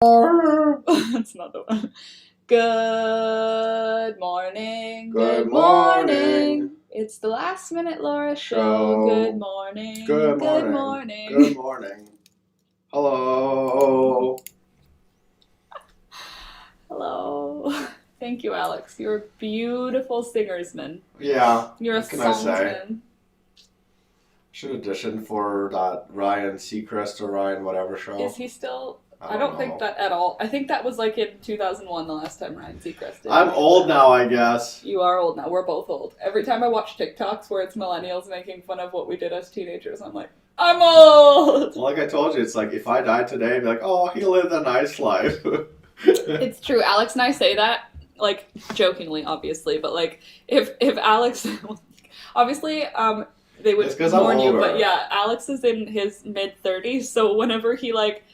That's not the one. Good morning. Good morning. It's the Last Minute Laura show. Good morning. Good morning. Good morning. Good morning. Hello. Hello. Thank you, Alex. You're a beautiful singersman. Yeah. You're a What can I say? songsman. Should audition for that Ryan Seacrest or Ryan whatever show. Is he still? I don't don't think know. that at all. I think that was like in 2001, the last time Ryan Seacrest did. I'm old now, I guess. You are old now. We're both old. Every time I watch TikToks where it's millennials making fun of what we did as teenagers, I'm like, I'm old! Well, like I told you, it's like if I died today, I'd be like, oh, he lived a nice life. It's true. Alex and I say that, like, jokingly, obviously, but like, if Alex, obviously, they would It's 'cause I'm warn you, older. but yeah, Alex is in his mid-30s, so whenever he, like,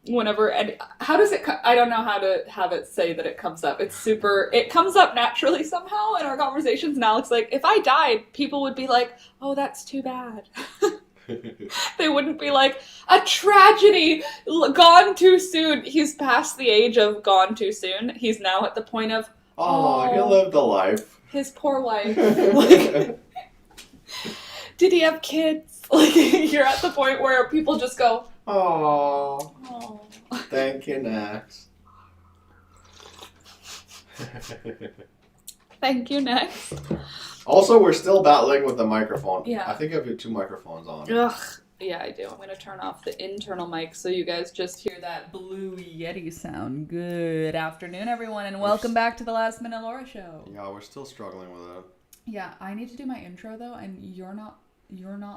and how does it, I don't know how to have it say that it comes up. It comes up naturally somehow in our conversations, and Alex, like, if I died, people would be like, oh, that's too bad. They wouldn't be like, a tragedy, gone too soon. He's past the age of gone too soon. He's now at the point of, Oh, he lived a life. his poor wife. Like, did he have kids? Like, you're at the point where people just go, Oh, oh. thank you, next. Thank you, next. Also, we're still battling with the microphone. Yeah. I think I have your 2 microphones on. Ugh. Yeah, I do. I'm going to turn off the internal mic so you guys just hear that blue Yeti sound. Good afternoon, everyone, and welcome back to the Last Minute Laura show. Yeah, we're still struggling with it. Yeah, I need to do my intro, though, and you're not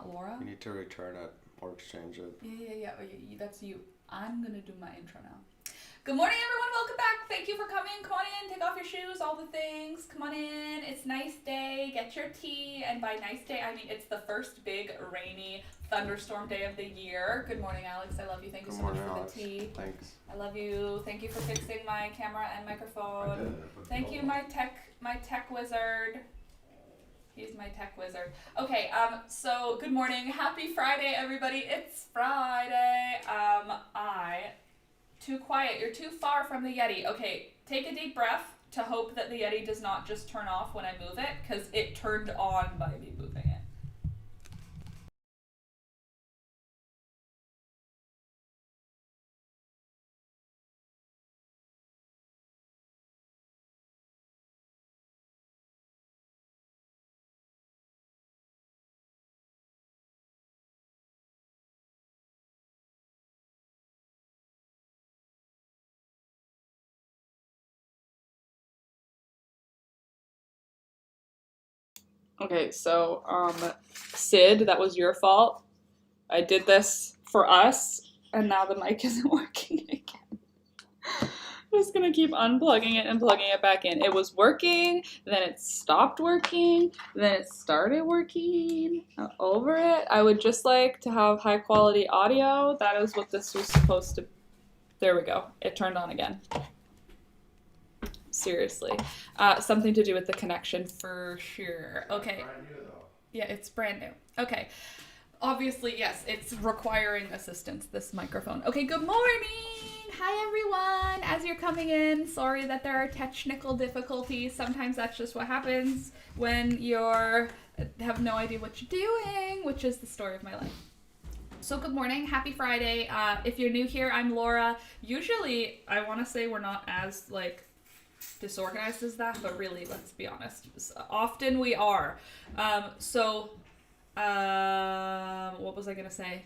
Laura? You need to return it or exchange it. Yeah. That's you. I'm going to do my intro now. Good morning, everyone. Welcome back. Thank you for coming. Come on in. Take off your shoes, all the things. Come on in. It's nice day. Get your tea. And by nice day, I mean it's the first big rainy thunderstorm day of the year. Good morning, Alex. I love you. Thank you so much for the tea. Thanks. I love you. Thank you for fixing my camera and microphone. Thank you, my tech wizard. He's my tech wizard. Okay, so good morning. Happy Friday, everybody. It's Friday. Too quiet. You're too far from the Yeti. Okay, take a deep breath to hope that the Yeti does not just turn off when I move it, because it turned on by me moving it. Okay, so, Sid, that was your fault. I did this for us, and now the mic isn't working again. I'm just gonna keep unplugging it and plugging it back in. It was working, then it stopped working, then it started working. I'm over it. I would just like to have high quality audio. That is what this was supposed to... There we go. It turned on again. Seriously. Something to do with the connection for sure. Okay. Yeah, it's brand new. Okay. Obviously, yes, it's requiring assistance, this microphone. Okay, good morning! Hi, everyone! As you're coming in, sorry that there are technical difficulties. Sometimes that's just what happens when you're have no idea what you're doing, which is the story of my life. So good morning, happy Friday. If you're new here, I'm Laura. Usually, I want to say we're not as, like, disorganized as that, but really, let's be honest, often we are. What was I gonna say?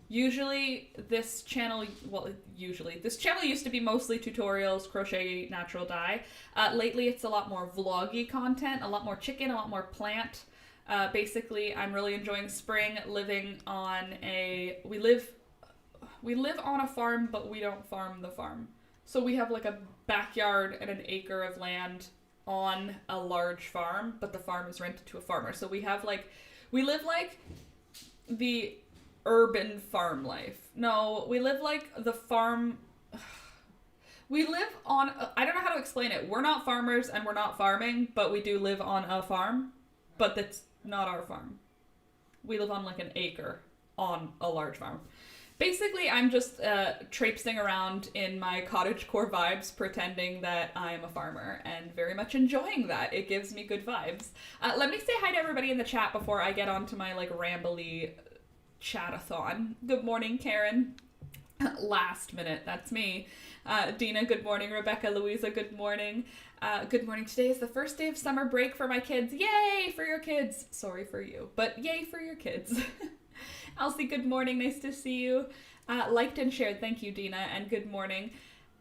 Usually this channel used to be mostly tutorials, crochet, natural dye. Lately it's a lot more vloggy content, a lot more chicken, a lot more plant. Basically, I'm really enjoying spring, living on we live on a farm, but we don't farm the farm. So we have like a backyard and an acre of land on a large farm, but the farm is rented to a farmer. So we live like the urban farm life. No, we live like the farm. We live on, I don't know how to explain it. We're not farmers and we're not farming, but we do live on a farm, but that's not our farm. We live on like an acre on a large farm. Basically, I'm just traipsing around in my cottagecore vibes, pretending that I am a farmer, and very much enjoying that. It gives me good vibes. Let me say hi to everybody in the chat before I get onto my like rambly chat-a-thon. Good morning, Karen. Last minute, that's me. Dina, good morning. Rebecca, Louisa, good morning. Good morning. Today is the first day of summer break for my kids. Yay for your kids. Sorry for you, but yay for your kids. Elsie, good morning. Nice to see you. Liked and shared. Thank you, Dina, and good morning.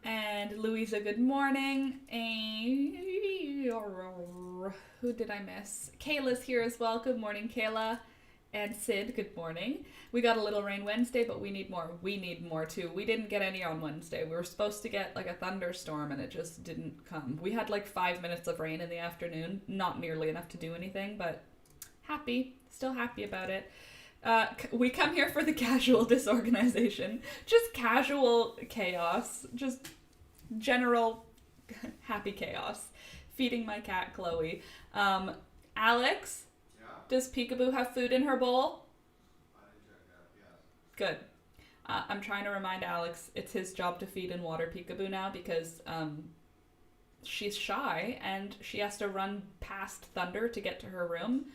And Louisa, good morning. And who did I miss? Kayla's here as well. Good morning, Kayla. And Sid, good morning. We got a little rain Wednesday, but we need more. We need more too. We didn't get any on Wednesday. We were supposed to get like a thunderstorm and it just didn't come. We had like 5 minutes of rain in the afternoon. Not nearly enough to do anything, but happy. Still happy about it. We come here for the casual disorganization. Just casual chaos. Just general happy chaos. Feeding my cat, Chloe. Alex? Does Peekaboo have food in her bowl? I didn't check that, yes. Good. I'm trying to remind Alex it's his job to feed and water Peekaboo now because she's shy and she has to run past Thunder to get to her room.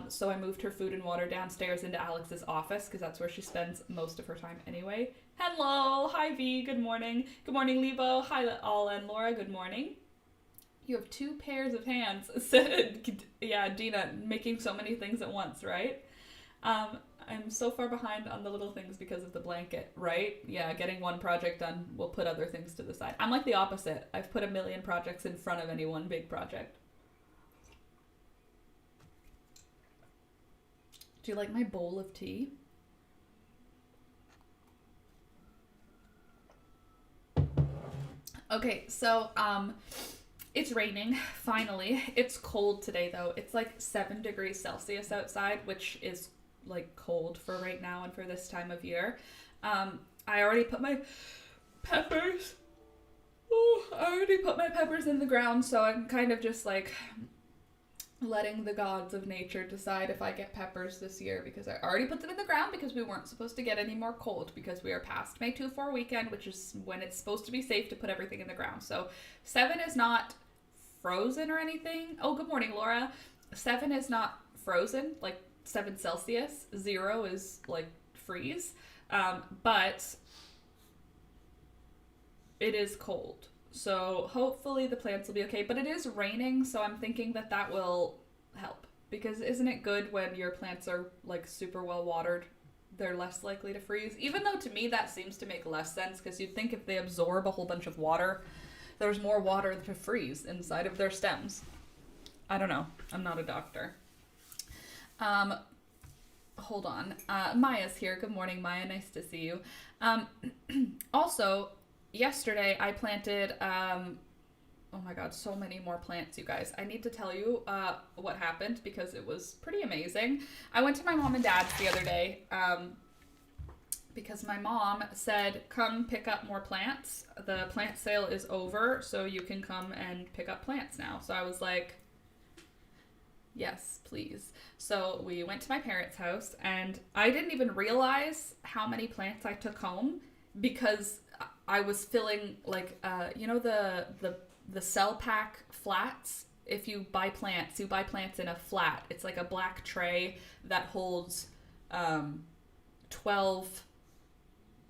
So I moved her food and water downstairs into Alex's office because that's where she spends most of her time anyway. Hello! Hi V, good morning. Good morning Lebo. Hi all and Laura, good morning. You have 2 pairs of hands. Yeah, Dina, making so many things at once, right? I'm so far behind on the little things because of the blanket, right? Yeah, getting one project done will put other things to the side. I'm like the opposite. I've put a million projects in front of any one big project. Do you like my bowl of tea? Okay, so, it's raining, finally. It's cold today, though. It's like 7 degrees Celsius outside, which is, like, cold for right now and for this time of year. I already put my peppers... in the ground, so I'm kind of just, like, letting the gods of nature decide if I get peppers this year, because I already put them in the ground because we weren't supposed to get any more cold because we are past May 2-4 weekend, which is when it's supposed to be safe to put everything in the ground. So 7 is not frozen or anything. Oh, good morning, Laura. 7 is not frozen, like 7 Celsius. 0 is like freeze. But it is cold. So hopefully the plants will be okay. But it is raining, so I'm thinking that that will help. Because isn't it good when your plants are like super well watered? They're less likely to freeze. Even though to me that seems to make less sense, because you'd think if they absorb a whole bunch of water, there's more water to freeze inside of their stems. I don't know. I'm not a doctor. Hold on. Maya's here. Good morning, Maya. Nice to see you. Also, yesterday I planted, oh my god, so many more plants, you guys. I need to tell you what happened because it was pretty amazing. I went to my mom and dad's the other day because my mom said, come pick up more plants. The plant sale is over, so you can come and pick up plants now. So I was like, yes, please. So we went to my parents' house, and I didn't even realize how many plants I took home because I was filling, like, you know the cell pack flats? If you buy plants in a flat. It's like a black tray that holds 12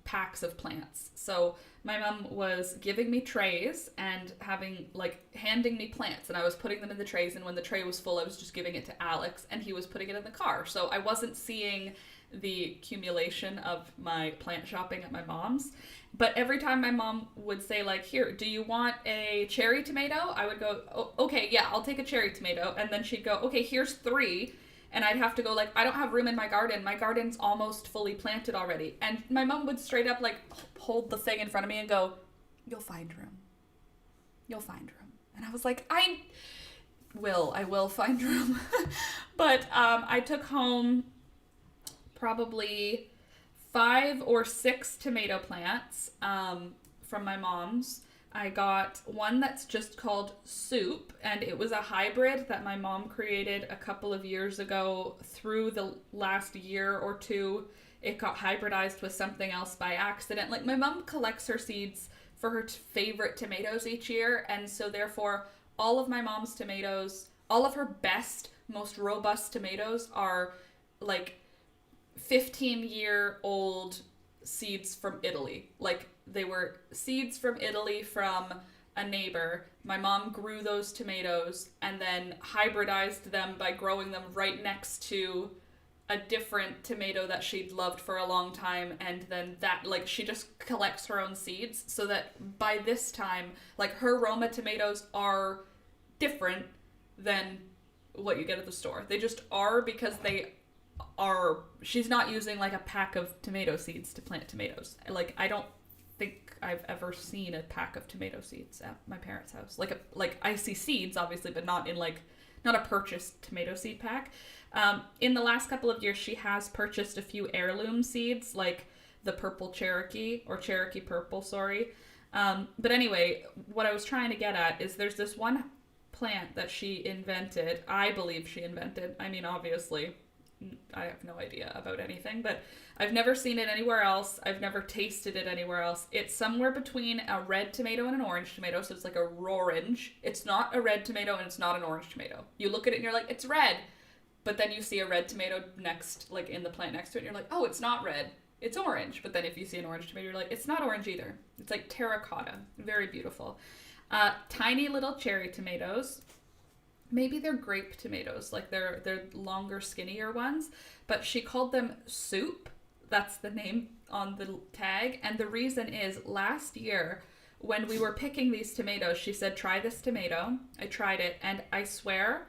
packs of plants. So my mom was giving me trays and handing me plants, and I was putting them in the trays, and when the tray was full I was just giving it to Alex and he was putting it in the car. So I wasn't seeing the accumulation of my plant shopping at my mom's. But every time my mom would say, like, here, do you want a cherry tomato? I would go, oh, okay, yeah, I'll take a cherry tomato. And then she'd go, okay, here's 3. And I'd have to go, like, I don't have room in my garden. My garden's almost fully planted already. And my mom would straight up, like, hold the thing in front of me and go, you'll find room. You'll find room. And I was like, I will find room. But I took home probably 5 or 6 tomato plants from my mom's. I got one that's just called Soup, and it was a hybrid that my mom created a couple of years ago. Through the last year or two, it got hybridized with something else by accident. Like, my mom collects her seeds for her favorite tomatoes each year, and so therefore all of my mom's tomatoes, all of her best, most robust tomatoes are like 15-year-old seeds from Italy. Like, they were seeds from Italy from a neighbor. My mom grew those tomatoes and then hybridized them by growing them right next to a different tomato that she'd loved for a long time, and then that, like, she just collects her own seeds so that by this time, like, her Roma tomatoes are different than what you get at the store. They just are, because they are, she's not using like a pack of tomato seeds to plant tomatoes. Like, I don't think I've ever seen a pack of tomato seeds at my parents' house. Like I see seeds obviously, but not in like, not a purchased tomato seed pack. In the last couple of years, she has purchased a few heirloom seeds, like the purple Cherokee, or Cherokee purple, sorry. But anyway, what I was trying to get at is there's this one plant that she invented. I believe she invented. I mean, obviously, I have no idea about anything, but I've never seen it anywhere else. I've never tasted it anywhere else. It's somewhere between a red tomato and an orange tomato, so it's like a rorange. It's not a red tomato and it's not an orange tomato. You look at it and you're like, it's red. But then you see a red tomato next, like in the plant next to it, and you're like, oh, it's not red. It's orange. But then if you see an orange tomato, you're like, it's not orange either. It's like terracotta. Very beautiful. Tiny little cherry tomatoes. Maybe they're grape tomatoes, like they're longer, skinnier ones. But she called them soup. That's the name on the tag. And the reason is, last year, when we were picking these tomatoes, she said, try this tomato. I tried it, and I swear,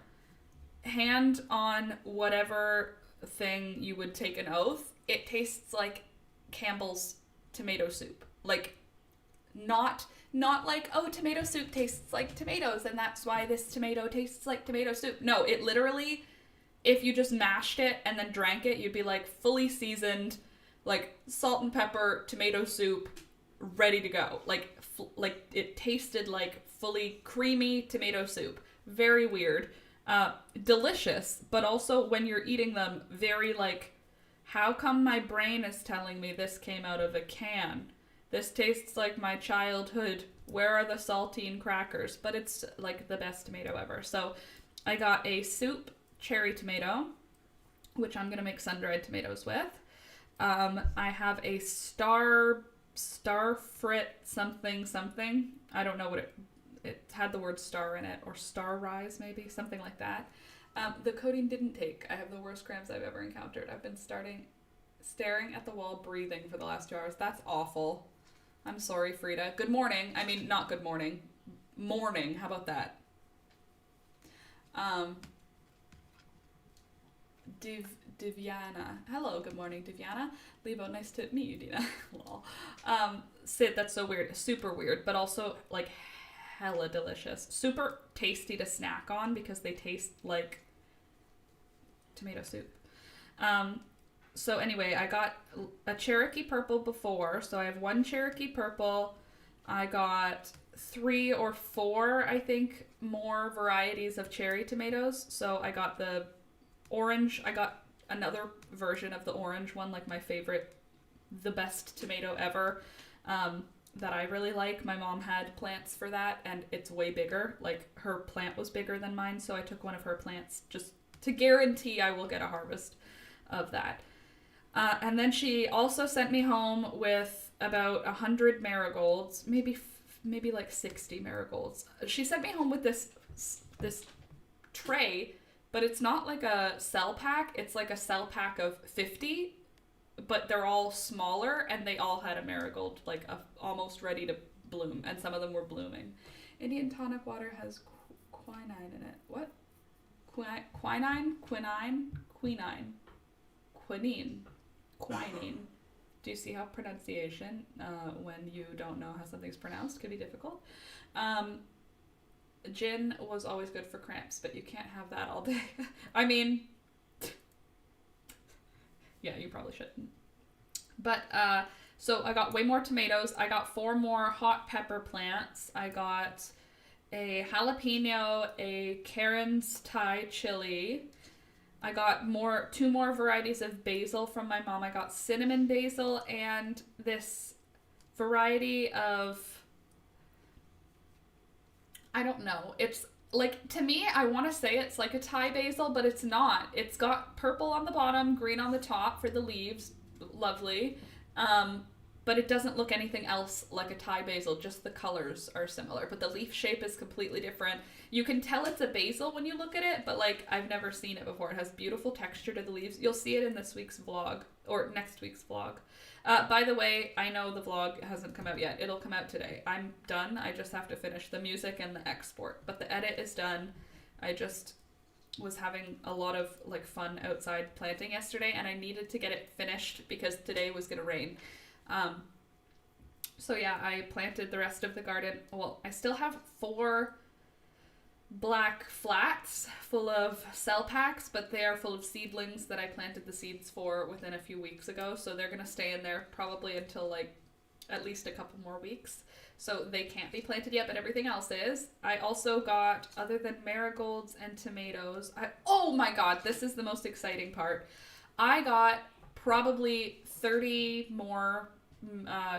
hand on whatever thing you would take an oath, it tastes like Campbell's tomato soup. Like, not like, oh, tomato soup tastes like tomatoes and that's why this tomato tastes like tomato soup. No, it literally, if you just mashed it and then drank it, you'd be like fully seasoned, like salt and pepper tomato soup, ready to go. Like it tasted like fully creamy tomato soup. Very weird. Delicious, but also when you're eating them, very like, how come my brain is telling me this came out of a can? This tastes like my childhood. Where are the saltine crackers? But it's like the best tomato ever. So I got a soup cherry tomato, which I'm going to make sun-dried tomatoes with. I have a star frit something. I don't know what it had the word star in it, or star rise maybe, something like that. The coating didn't take. I have the worst cramps I've ever encountered. I've been staring at the wall, breathing for the last 2 hours. That's awful. I'm sorry, Frida. Good morning. I mean, not good morning. Morning. How about that? Divyana. Hello, good morning, Divyana. Lebo, nice to meet you, Dina. Lol. Sid, that's so weird. Super weird, but also, like, hella delicious. Super tasty to snack on because they taste like tomato soup. So anyway, I got a Cherokee purple before, so I have one Cherokee purple. I got 3 or 4, I think, more varieties of cherry tomatoes. So I got the orange. I got another version of the orange one, like my favorite, the best tomato ever, that I really like. My mom had plants for that, and it's way bigger. Like, her plant was bigger than mine, so I took one of her plants just to guarantee I will get a harvest of that. And then she also sent me home with about 100 marigolds, maybe like 60 marigolds. She sent me home with this tray, but it's not like a cell pack. It's like a cell pack of 50, but they're all smaller, and they all had a marigold, like almost ready to bloom, and some of them were blooming. Indian tonic water has quinine in it. What? Quinine? Do you see how pronunciation, when you don't know how something's pronounced, can be difficult? Gin was always good for cramps, but you can't have that all day. I mean, yeah, you probably shouldn't. But, so I got way more tomatoes. I got 4 more hot pepper plants. I got a jalapeno, a Karen's Thai chili, I got two more varieties of basil from my mom. I got cinnamon basil and this variety of, I don't know. It's like, to me, I want to say it's like a Thai basil, but it's not. It's got purple on the bottom, green on the top for the leaves. Lovely. But it doesn't look anything else like a Thai basil, just the colors are similar. But the leaf shape is completely different. You can tell it's a basil when you look at it, but like, I've never seen it before. It has beautiful texture to the leaves. You'll see it in this week's vlog, or next week's vlog. By the way, I know the vlog hasn't come out yet. It'll come out today. I'm done. I just have to finish the music and the export. But the edit is done. I just was having a lot of like fun outside planting yesterday, and I needed to get it finished because today was going to rain. So yeah, I planted the rest of the garden. Well, I still have 4 black flats full of cell packs, but they are full of seedlings that I planted the seeds for within a few weeks ago. So they're going to stay in there probably until like at least a couple more weeks. So they can't be planted yet, but everything else is. I also got, other than marigolds and tomatoes, oh my God, this is the most exciting part. I got probably 30 more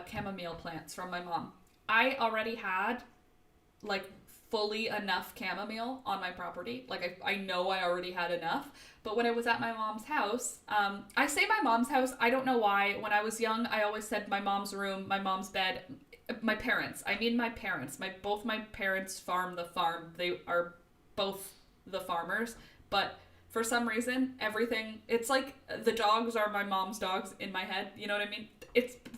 chamomile plants from my mom. I already had like fully enough chamomile on my property. Like I know I already had enough, but when I was at my mom's house, I say my mom's house, I don't know why. When I was young, I always said my mom's room, my mom's bed. My parents. I mean my parents. Both my parents farm the farm. They are both the farmers, but for some reason, it's like the dogs are my mom's dogs in my head. You know what I mean?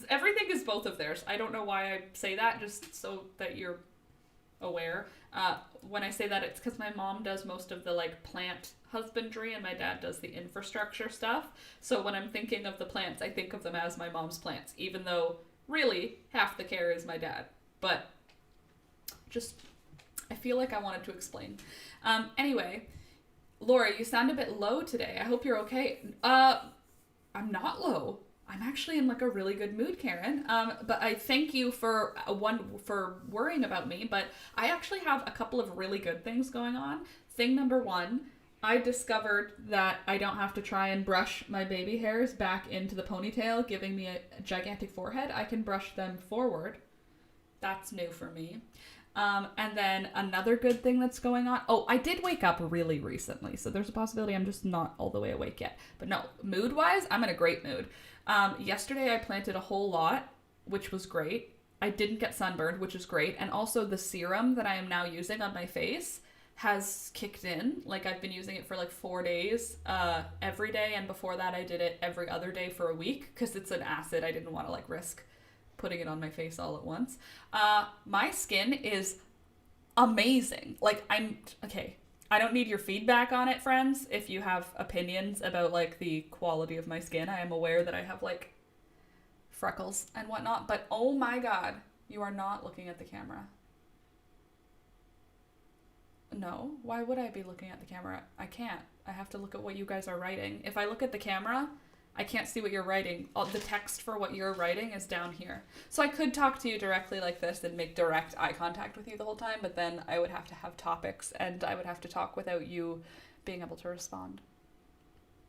Everything is both of theirs. I don't know why I say that, just so that you're aware. When I say that, it's because my mom does most of the like plant husbandry and my dad does the infrastructure stuff. So when I'm thinking of the plants, I think of them as my mom's plants, even though really half the care is my dad. But just, I feel like I wanted to explain. Anyway, Laura, you sound a bit low today. I hope you're okay. I'm not low. I'm actually in like a really good mood, Karen. But I thank you for worrying about me. But I actually have a couple of really good things going on. Thing number 1, I discovered that I don't have to try and brush my baby hairs back into the ponytail, giving me a gigantic forehead. I can brush them forward. That's new for me. And then another good thing that's going on. Oh, I did wake up really recently, so there's a possibility I'm just not all the way awake yet. But no, mood-wise, I'm in a great mood. Yesterday I planted a whole lot, which was great. I didn't get sunburned, which is great. And also the serum that I am now using on my face has kicked in. Like, I've been using it for like 4 days, every day. And before that, I did it every other day for a week because it's an acid. I didn't want to like risk putting it on my face all at once. My skin is amazing. Like, okay. I don't need your feedback on it, friends. If you have opinions about like the quality of my skin, I am aware that I have like freckles and whatnot, but oh my God, you are not looking at the camera. No, why would I be looking at the camera? I can't. I have to look at what you guys are writing. If I look at the camera, I can't see what you're writing. The text for what you're writing is down here. So I could talk to you directly like this and make direct eye contact with you the whole time, but then I would have to have topics and I would have to talk without you being able to respond.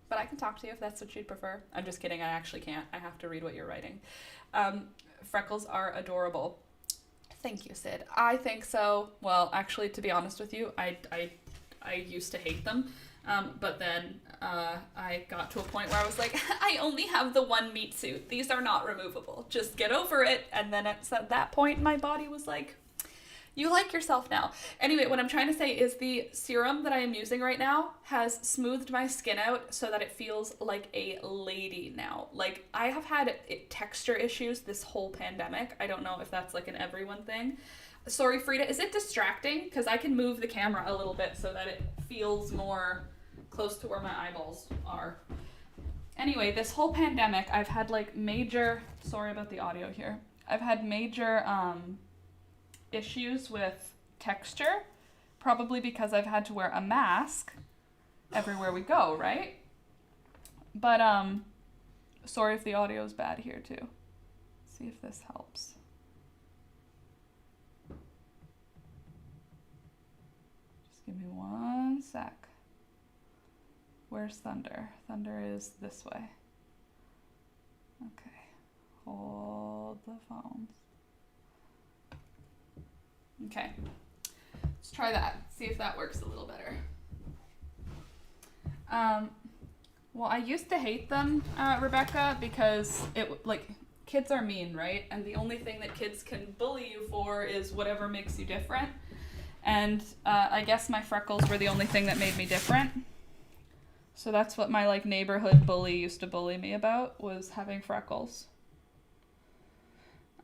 But I can talk to you if that's what you'd prefer. I'm just kidding. I actually can't. I have to read what you're writing. Freckles are adorable. Thank you, Sid. I think so. Well, actually, to be honest with you, I used to hate them. But then I got to a point where I was like, I only have the one meat suit. These are not removable. Just get over it. And then at that point, my body was like, you like yourself now. Anyway, what I'm trying to say is the serum that I am using right now has smoothed my skin out so that it feels like a lady now. Like, I have had texture issues this whole pandemic. I don't know if that's like an everyone thing. Sorry, Frida, is it distracting? Because I can move the camera a little bit so that it feels more close to where my eyeballs are. Anyway, this whole pandemic, I've had like major, sorry about the audio here. I've had major issues with texture, probably because I've had to wear a mask everywhere we go, right? But sorry if the audio is bad here too. Let's see if this helps. Just give me one sec. Where's Thunder? Thunder is this way. Okay. Hold the phones. Okay. Let's try that. See if that works a little better. Well, I used to hate them, Rebecca, because kids are mean, right? And the only thing that kids can bully you for is whatever makes you different. And I guess my freckles were the only thing that made me different. So that's what my neighborhood bully used to bully me about, was having freckles.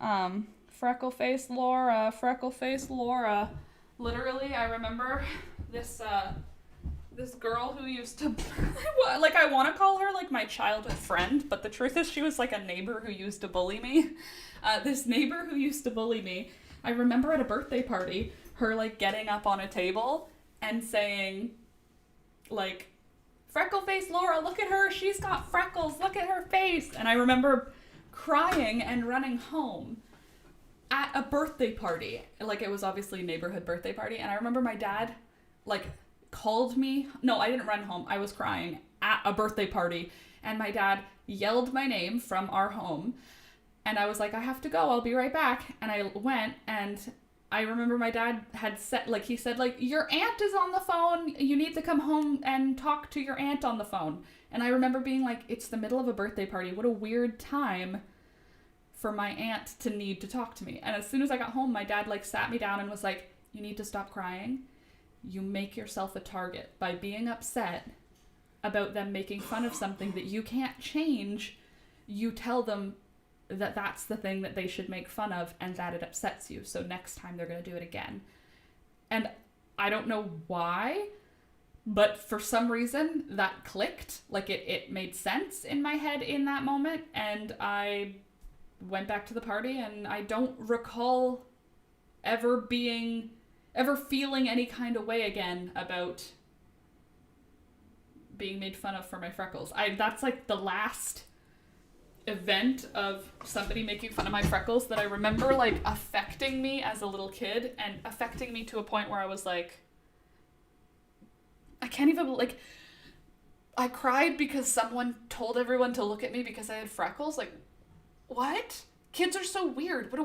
Freckle face Laura, freckle face Laura. Literally, I remember this girl who used to, I want to call her my childhood friend, but the truth is she was a neighbor who used to bully me. This neighbor who used to bully me, I remember at a birthday party, her getting up on a table and saying, freckle face Laura, look at her, she's got freckles, look at her face. And I remember crying and running home at a birthday party. It was obviously a neighborhood birthday party. And I remember my dad, called me. No, I didn't run home. I was crying at a birthday party. And my dad yelled my name from our home. And I was like, I have to go. I'll be right back. And I went, and I remember my dad had said, he said, your aunt is on the phone. You need to come home and talk to your aunt on the phone. And I remember being it's the middle of a birthday party. What a weird time for my aunt to need to talk to me. And as soon as I got home, my dad sat me down and was like, you need to stop crying. You make yourself a target by being upset about them making fun of something that you can't change. You tell them that that's the thing that they should make fun of and that it upsets you. So next time they're going to do it again. And I don't know why, but for some reason that clicked. It made sense in my head in that moment. And I went back to the party, and I don't recall ever feeling any kind of way again about being made fun of for my freckles. That's the last event of somebody making fun of my freckles that I remember affecting me as a little kid, and affecting me to a point where I was I can't even I cried because someone told everyone to look at me because I had freckles. What? Kids are so weird. What a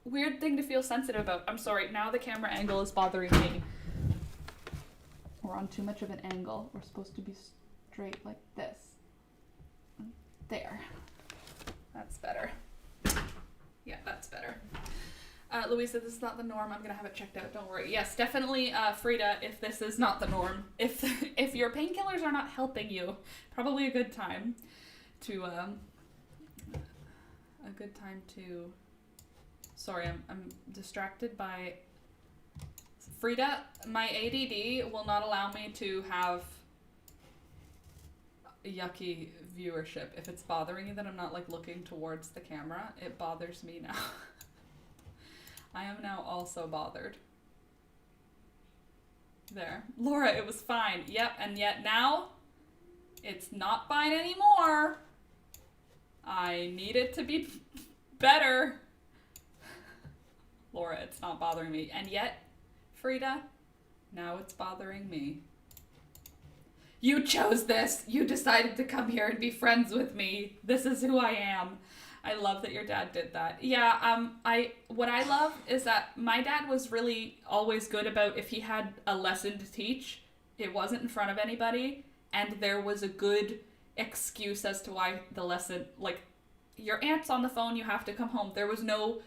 weird thing to feel sensitive about. I'm sorry, now the camera angle is bothering me. We're on too much of an angle. We're supposed to be straight like this. There. That's better. Yeah, that's better. Louisa, this is not the norm. I'm gonna have it checked out. Don't worry. Yes, definitely, Frida. If this is not the norm, if your painkillers are not helping you, probably a good time to Sorry, I'm distracted by Frida. My ADD will not allow me to have yucky viewership. If it's bothering you that I'm not looking towards the camera, it bothers me now. I am now also bothered. There. Laura, it was fine. Yep, and yet now it's not fine anymore. I need it to be better. Laura, it's not bothering me. And yet, Frida, now it's bothering me. You chose this. You decided to come here and be friends with me. This is who I am. I love that your dad did that. Yeah, what I love is that my dad was really always good about if he had a lesson to teach, it wasn't in front of anybody, and there was a good excuse as to why the lesson, your aunt's on the phone, you have to come home. There was no,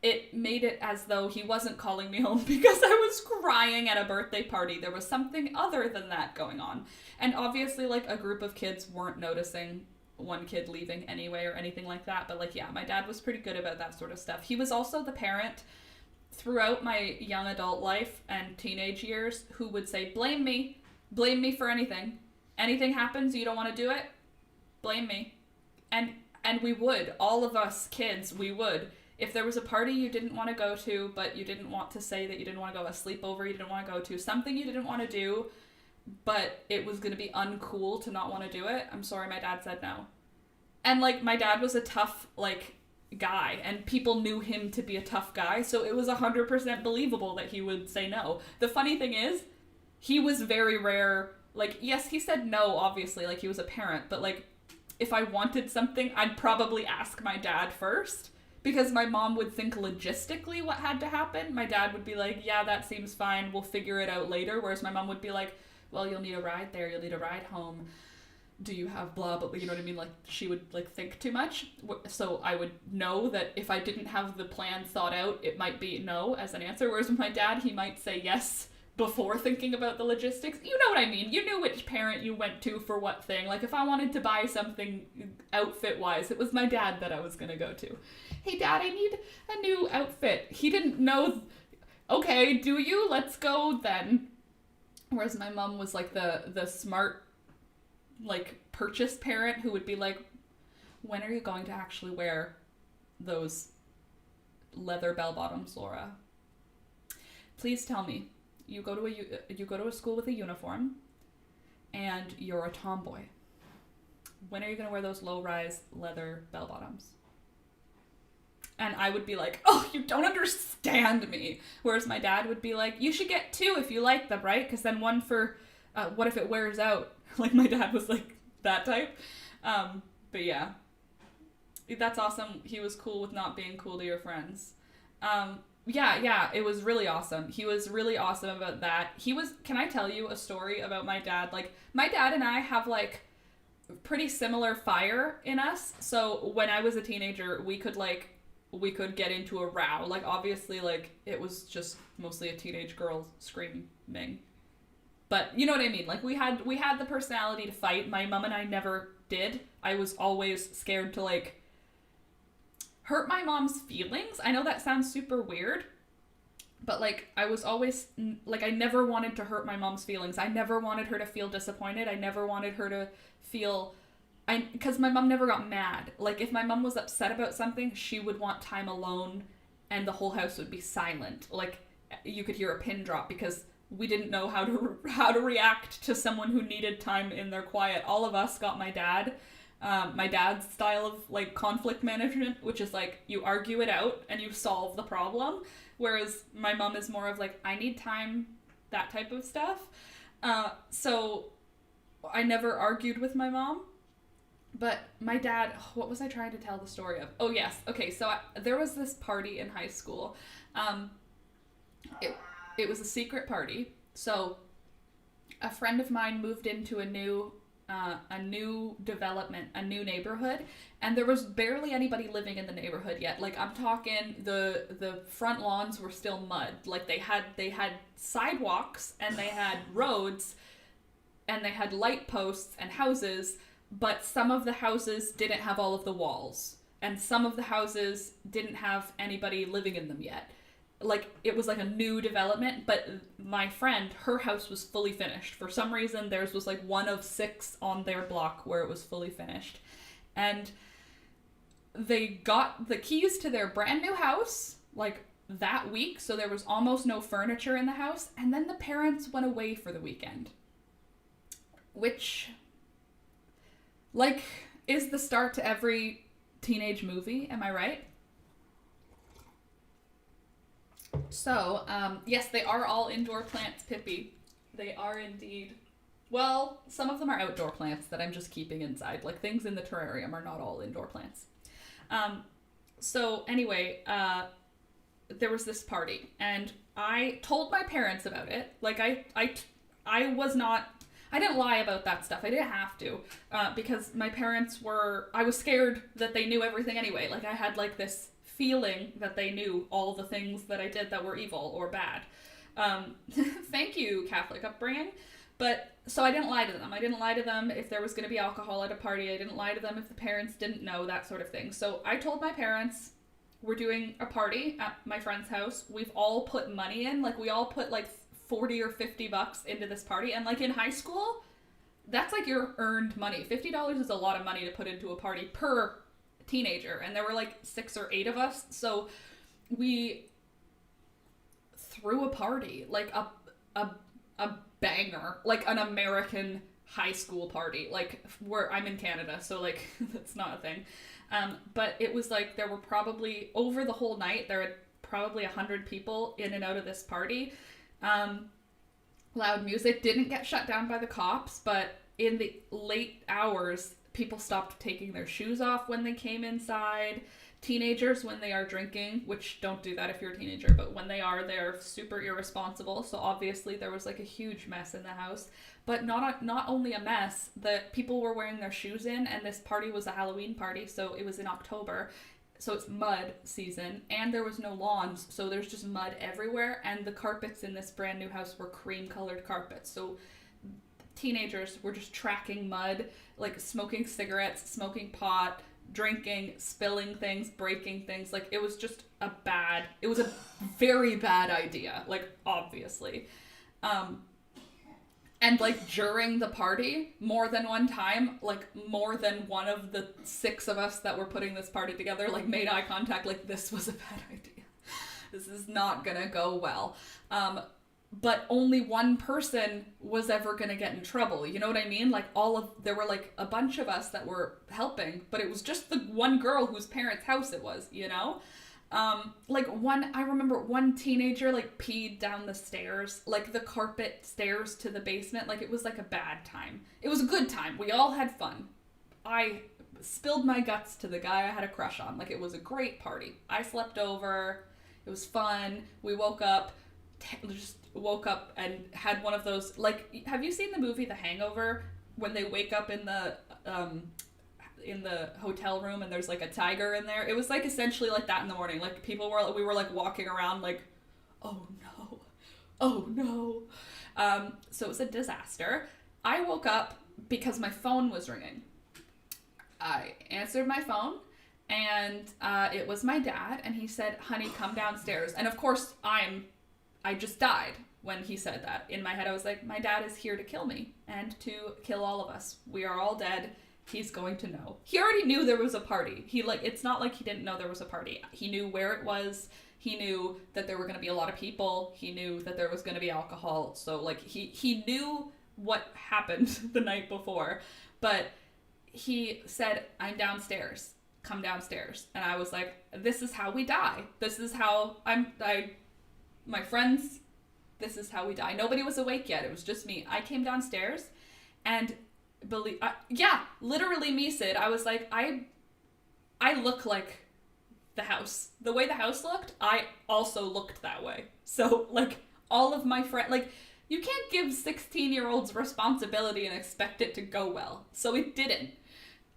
it made it as though he wasn't calling me home because I was crying at a birthday party. There was something other than that going on. And obviously, a group of kids weren't noticing one kid leaving anyway or anything like that. But, yeah, my dad was pretty good about that sort of stuff. He was also the parent throughout my young adult life and teenage years who would say, blame me for anything. Anything happens, you don't want to do it, blame me. And we would, all of us kids, we would. If there was a party you didn't want to go to, but you didn't want to say that you didn't want to go, a sleepover you didn't want to go to, something you didn't want to do, but it was going to be uncool to not want to do it, I'm sorry, my dad said no. And, my dad was a tough, guy, and people knew him to be a tough guy, so it was 100% believable that he would say no. The funny thing is, he was very rare, like, yes, he said no, obviously, like, he was a parent, but, like, if I wanted something, I'd probably ask my dad first, because my mom would think logistically what had to happen. My dad would be like, yeah, that seems fine, we'll figure it out later, whereas my mom would be like, well, you'll need a ride there, you'll need a ride home, do you have blah, blah, you know what I mean? Like, she would, like, think too much. So I would know that if I didn't have the plan thought out, it might be no as an answer. Whereas with my dad, he might say yes before thinking about the logistics. You know what I mean? You knew which parent you went to for what thing. Like, if I wanted to buy something outfit-wise, it was my dad that I was going to go to. Hey, Dad, I need a new outfit. He didn't know. Okay, do you? Let's go then. Whereas my mom was, like, the smart, like, purchase parent who would be like, when are you going to actually wear those leather bell bottoms, Laura? Please tell me. You go to a school with a uniform and you're a tomboy. When are you going to wear those low-rise leather bell bottoms? And I would be like, oh, you don't understand me. Whereas my dad would be like, you should get 2 if you like them, right? Because then one for, what if it wears out? Like, my dad was like that type. But yeah. That's awesome. He was cool with not being cool to your friends. Yeah, it was really awesome. He was really awesome about that. Can I tell you a story about my dad? Like, my dad and I have, like, pretty similar fire in us. So when I was a teenager, we could get into a row. Like, obviously, like, it was just mostly a teenage girl screaming. But you know what I mean? Like, we had the personality to fight. My mom and I never did. I was always scared to, like, hurt my mom's feelings. I know that sounds super weird, but, like, I was always, like, I never wanted to hurt my mom's feelings. I never wanted her to feel disappointed. I never wanted her to feel, because my mom never got mad. Like, if my mom was upset about something, she would want time alone and the whole house would be silent. Like, you could hear a pin drop because we didn't know how to react to someone who needed time in their quiet. All of us got my dad's style of, like, conflict management, which is, like, you argue it out and you solve the problem, whereas my mom is more of, like, I need time, that type of stuff. So I never argued with my mom. But my dad, what was I trying to tell the story of? Oh, yes. Okay, so there was this party in high school. It was a secret party. So a friend of mine moved into a new development, a new neighborhood, and there was barely anybody living in the neighborhood yet. Like, I'm talking the front lawns were still mud. Like, they had sidewalks and they had roads and they had light posts and houses, but some of the houses didn't have all of the walls and some of the houses didn't have anybody living in them yet. Like, it was like a new development, but my friend, her house was fully finished. For some reason, theirs was like one of 6 on their block where it was fully finished. And they got the keys to their brand new house, like, that week, so there was almost no furniture in the house, and then the parents went away for the weekend. Which, like, is the start to every teenage movie, am I right? So, yes, they are all indoor plants, Pippi. They are indeed. Well, some of them are outdoor plants that I'm just keeping inside. Like, things in the terrarium are not all indoor plants. So, anyway, there was this party, and I told my parents about it. Like, I was not... I didn't lie about that stuff. I didn't have to, because my parents were... I was scared that they knew everything anyway. Like, I had, like, this feeling that they knew all the things that I did that were evil or bad. Thank you, Catholic upbringing. But, so I didn't lie to them. I didn't lie to them if there was going to be alcohol at a party. I didn't lie to them if the parents didn't know, that sort of thing. So I told my parents, we're doing a party at my friend's house. We've all put money in. Like, we all put, like, 40 or $50 into this party. And, like, in high school, that's, like, your earned money. $50 is a lot of money to put into a party per teenager, and there were like 6 or 8 of us, so we threw a party, like a banger, like an American high school party, like, where I'm in Canada, so, like, that's not a thing, but it was like there were probably, over the whole night, there were probably 100 people in and out of this party. loud music. Didn't get shut down by the cops, but in the late hours, people stopped taking their shoes off when they came inside. Teenagers, when they are drinking, which don't do that if you're a teenager, but when they are, they're super irresponsible. So obviously there was like a huge mess in the house. But not only a mess, the people were wearing their shoes in, and this party was a Halloween party, so it was in October. So it's mud season, and there was no lawns, so there's just mud everywhere, and the carpets in this brand new house were cream colored carpets. So teenagers were just tracking mud, like smoking cigarettes, smoking pot, drinking, spilling things, breaking things. Like, it was just a very bad idea, like, obviously. And, like, during the party, more than one time, like, more than one of the 6 of us that were putting this party together, like, made eye contact, like, this was a bad idea. This is not gonna go well. But only one person was ever gonna get in trouble. You know what I mean? Like, there were, like, a bunch of us that were helping, but it was just the one girl whose parents' house it was, you know? I remember one teenager, like, peed down the stairs, like, the carpet stairs to the basement. Like, it was, like, a bad time. It was a good time. We all had fun. I spilled my guts to the guy I had a crush on. Like, it was a great party. I slept over. It was fun. We woke up and had one of those, like, have you seen the movie The Hangover, when they wake up in the hotel room and there's, like, a tiger in there? It was, like, essentially like that in the morning. Like, we were like walking around like, oh no. So it was a disaster. I woke up because my phone was ringing. I answered my phone, and it was my dad, and he said, honey, come downstairs. And of course, I just died when he said that. In my head, I was like, my dad is here to kill me and to kill all of us. We are all dead. He's going to know. He already knew there was a party. It's not like he didn't know there was a party. He knew where it was. He knew that there were going to be a lot of people. He knew that there was going to be alcohol. So, like, he knew what happened the night before. But he said, I'm downstairs. Come downstairs. And I was like, this is how we die. This is how my friends, this is how we die. Nobody was awake yet. It was just me. I came downstairs, and literally me, Sid. I was like, I look like the house. The way the house looked, I also looked that way. So, like, all of my friends, like, you can't give 16-year-olds responsibility and expect it to go well. So it didn't.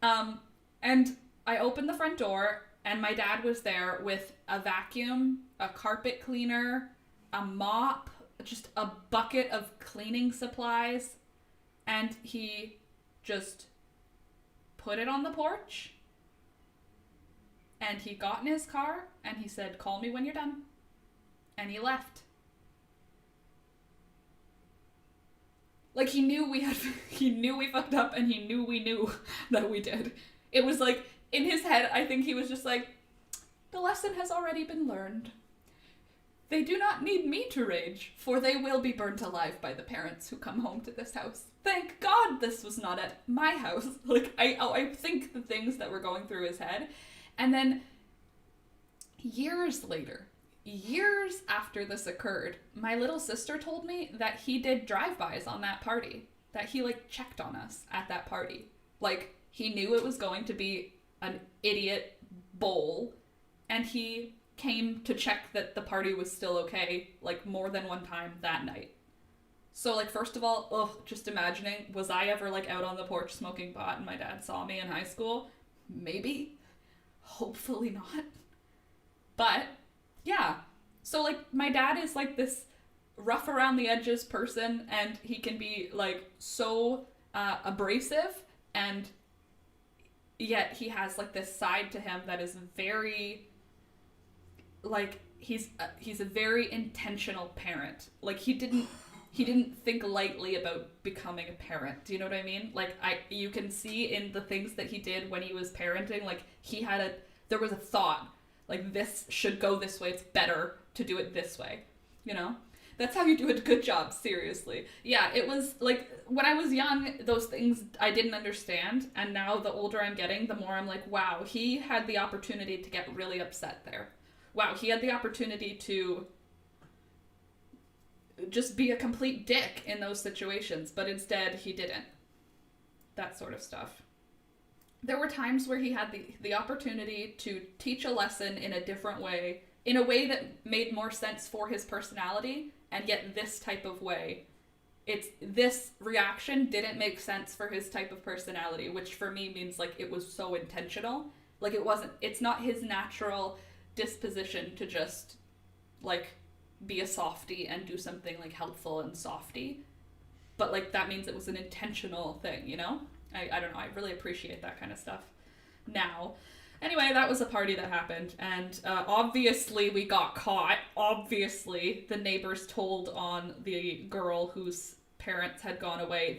And I opened the front door, and my dad was there with a vacuum, a carpet cleaner, a mop, just a bucket of cleaning supplies, and he just put it on the porch, and he got in his car, and he said, call me when you're done, and he left. Like, he knew we fucked up, and he knew we knew that we did. It was like, in his head, I think he was just like, the lesson has already been learned. They do not need me to rage, for they will be burnt alive by the parents who come home to this house. Thank God this was not at my house. Like, I think the things that were going through his head. And then, years later, years after this occurred, my little sister told me that he did drive-bys on that party. That he, like, checked on us at that party. Like, he knew it was going to be an idiot bowl, and he came to check that the party was still okay, like, more than one time that night. So, like, first of all, just imagining, was I ever, like, out on the porch smoking pot and my dad saw me in high school? Maybe. Hopefully not. But, yeah. So, like, my dad is, like, this rough around the edges person, and he can be, like, so abrasive, and yet he has, like, this side to him that is very, like, he's a very intentional parent. Like, he didn't think lightly about becoming a parent. Do you know what I mean? Like, you can see in the things that he did when he was parenting, like, there was a thought, like, this should go this way, it's better to do it this way, you know? That's how you do a good job, seriously. Yeah, it was, like, when I was young, those things I didn't understand, and now the older I'm getting, the more I'm like, wow, he had the opportunity to get really upset there. Wow, he had the opportunity to just be a complete dick in those situations, but instead he didn't. That sort of stuff. There were times where he had the opportunity to teach a lesson in a different way, in a way that made more sense for his personality, and yet this type of way, this reaction didn't make sense for his type of personality, which for me means like it was so intentional. Like it's not his natural disposition to just like be a softie and do something like helpful and softy. But like that means it was an intentional thing, you know? I don't know, I really appreciate that kind of stuff now. Anyway, that was a party that happened, and obviously we got caught. Obviously, the neighbors told on the girl whose parents had gone away.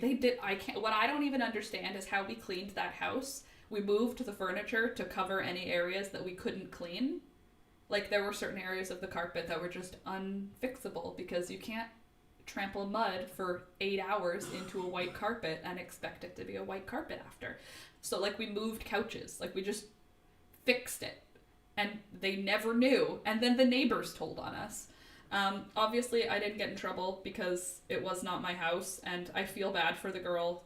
What I don't even understand is how we cleaned that house. We moved the furniture to cover any areas that we couldn't clean. Like, there were certain areas of the carpet that were just unfixable, because you can't trample mud for 8 hours into a white carpet and expect it to be a white carpet after. So, like, we moved couches. Like, we just fixed it. And they never knew. And then the neighbors told on us. Obviously, I didn't get in trouble because it was not my house. And I feel bad for the girl,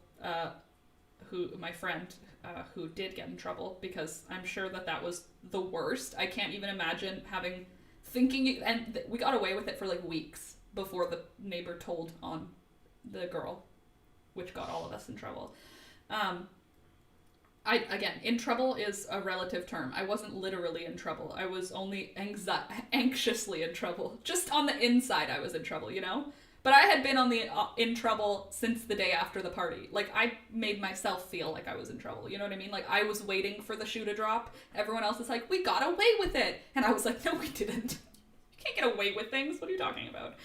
my friend, who did get in trouble, because I'm sure that was the worst. I can't even imagine and we got away with it for like weeks before the neighbor told on the girl, which got all of us in trouble. In trouble is a relative term. I wasn't literally in trouble. I was only anxiously in trouble. Just on the inside, I was in trouble, you know? But I had been in trouble since the day after the party. Like, I made myself feel like I was in trouble, you know what I mean? Like, I was waiting for the shoe to drop. Everyone else is like, we got away with it! And I was like, no, we didn't. You can't get away with things. What are you talking about?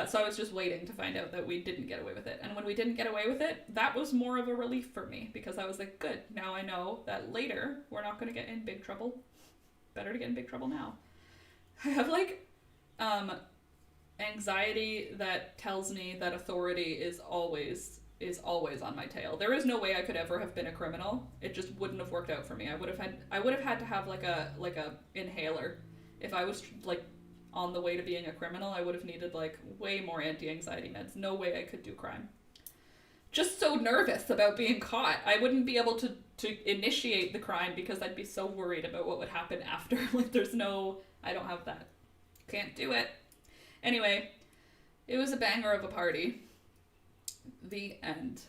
So I was just waiting to find out that we didn't get away with it. And when we didn't get away with it, that was more of a relief for me, because I was like, good, now I know that later we're not going to get in big trouble. Better to get in big trouble now. I have like anxiety that tells me that authority is always on my tail. There is no way I could ever have been a criminal. It just wouldn't have worked out for me. I would have had to have like a inhaler. If I was like on the way to being a criminal, I would have needed like way more anti-anxiety meds. No way I could do crime. Just so nervous about being caught. I wouldn't be able to initiate the crime because I'd be so worried about what would happen after. Like I don't have that. Can't do it. Anyway, it was a banger of a party. The end.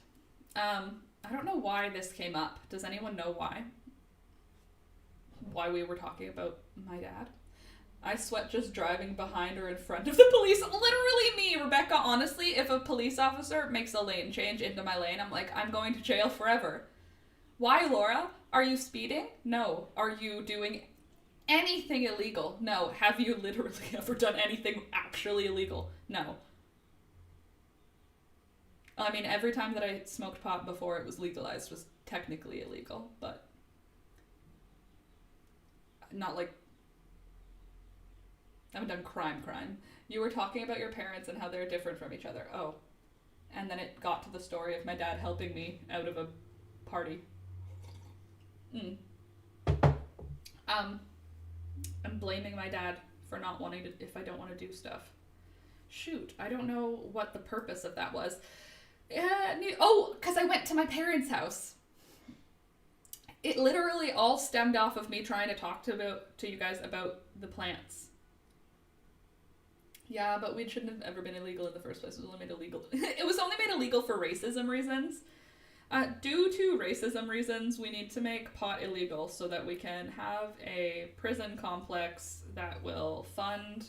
I don't know why this came up. Does anyone know why? Why we were talking about my dad? I sweat just driving behind or in front of the police. Literally me, Rebecca. Honestly, if a police officer makes a lane change into my lane, I'm like, I'm going to jail forever. Why, Laura? Are you speeding? No. Are you doing anything illegal? No. Have you literally ever done anything actually illegal? No. I mean, every time that I smoked pot before it was legalized was technically illegal, but not like I haven't done crime. You were talking about your parents and how they're different from each other. Oh. And then it got to the story of my dad helping me out of a party. I'm blaming my dad for not wanting to, if I don't want to do stuff. Shoot, I don't know what the purpose of that was. Because I went to my parents' house. It literally all stemmed off of me trying to talk to you guys about the plants. Yeah, but weed shouldn't have ever been illegal in the first place. It was only made illegal. It was only made illegal for racism reasons. Due to racism reasons, we need to make pot illegal so that we can have a prison complex that will fund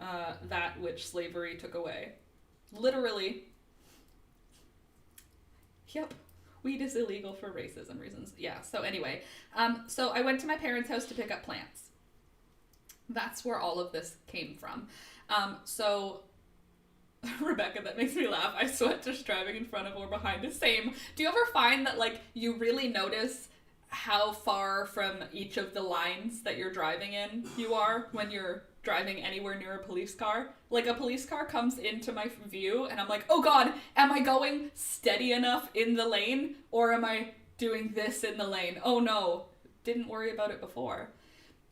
that which slavery took away. Literally. Yep. Weed is illegal for racism reasons. Yeah, so anyway. So I went to my parents' house to pick up plants. That's where all of this came from. So, Rebecca, that makes me laugh. I sweat just driving in front of or behind. The same. Do you ever find that, like, you really notice how far from each of the lines that you're driving in you are when you're driving anywhere near a police car? Like, a police car comes into my view, and I'm like, oh god, am I going steady enough in the lane? Or am I doing this in the lane? Oh no, didn't worry about it before.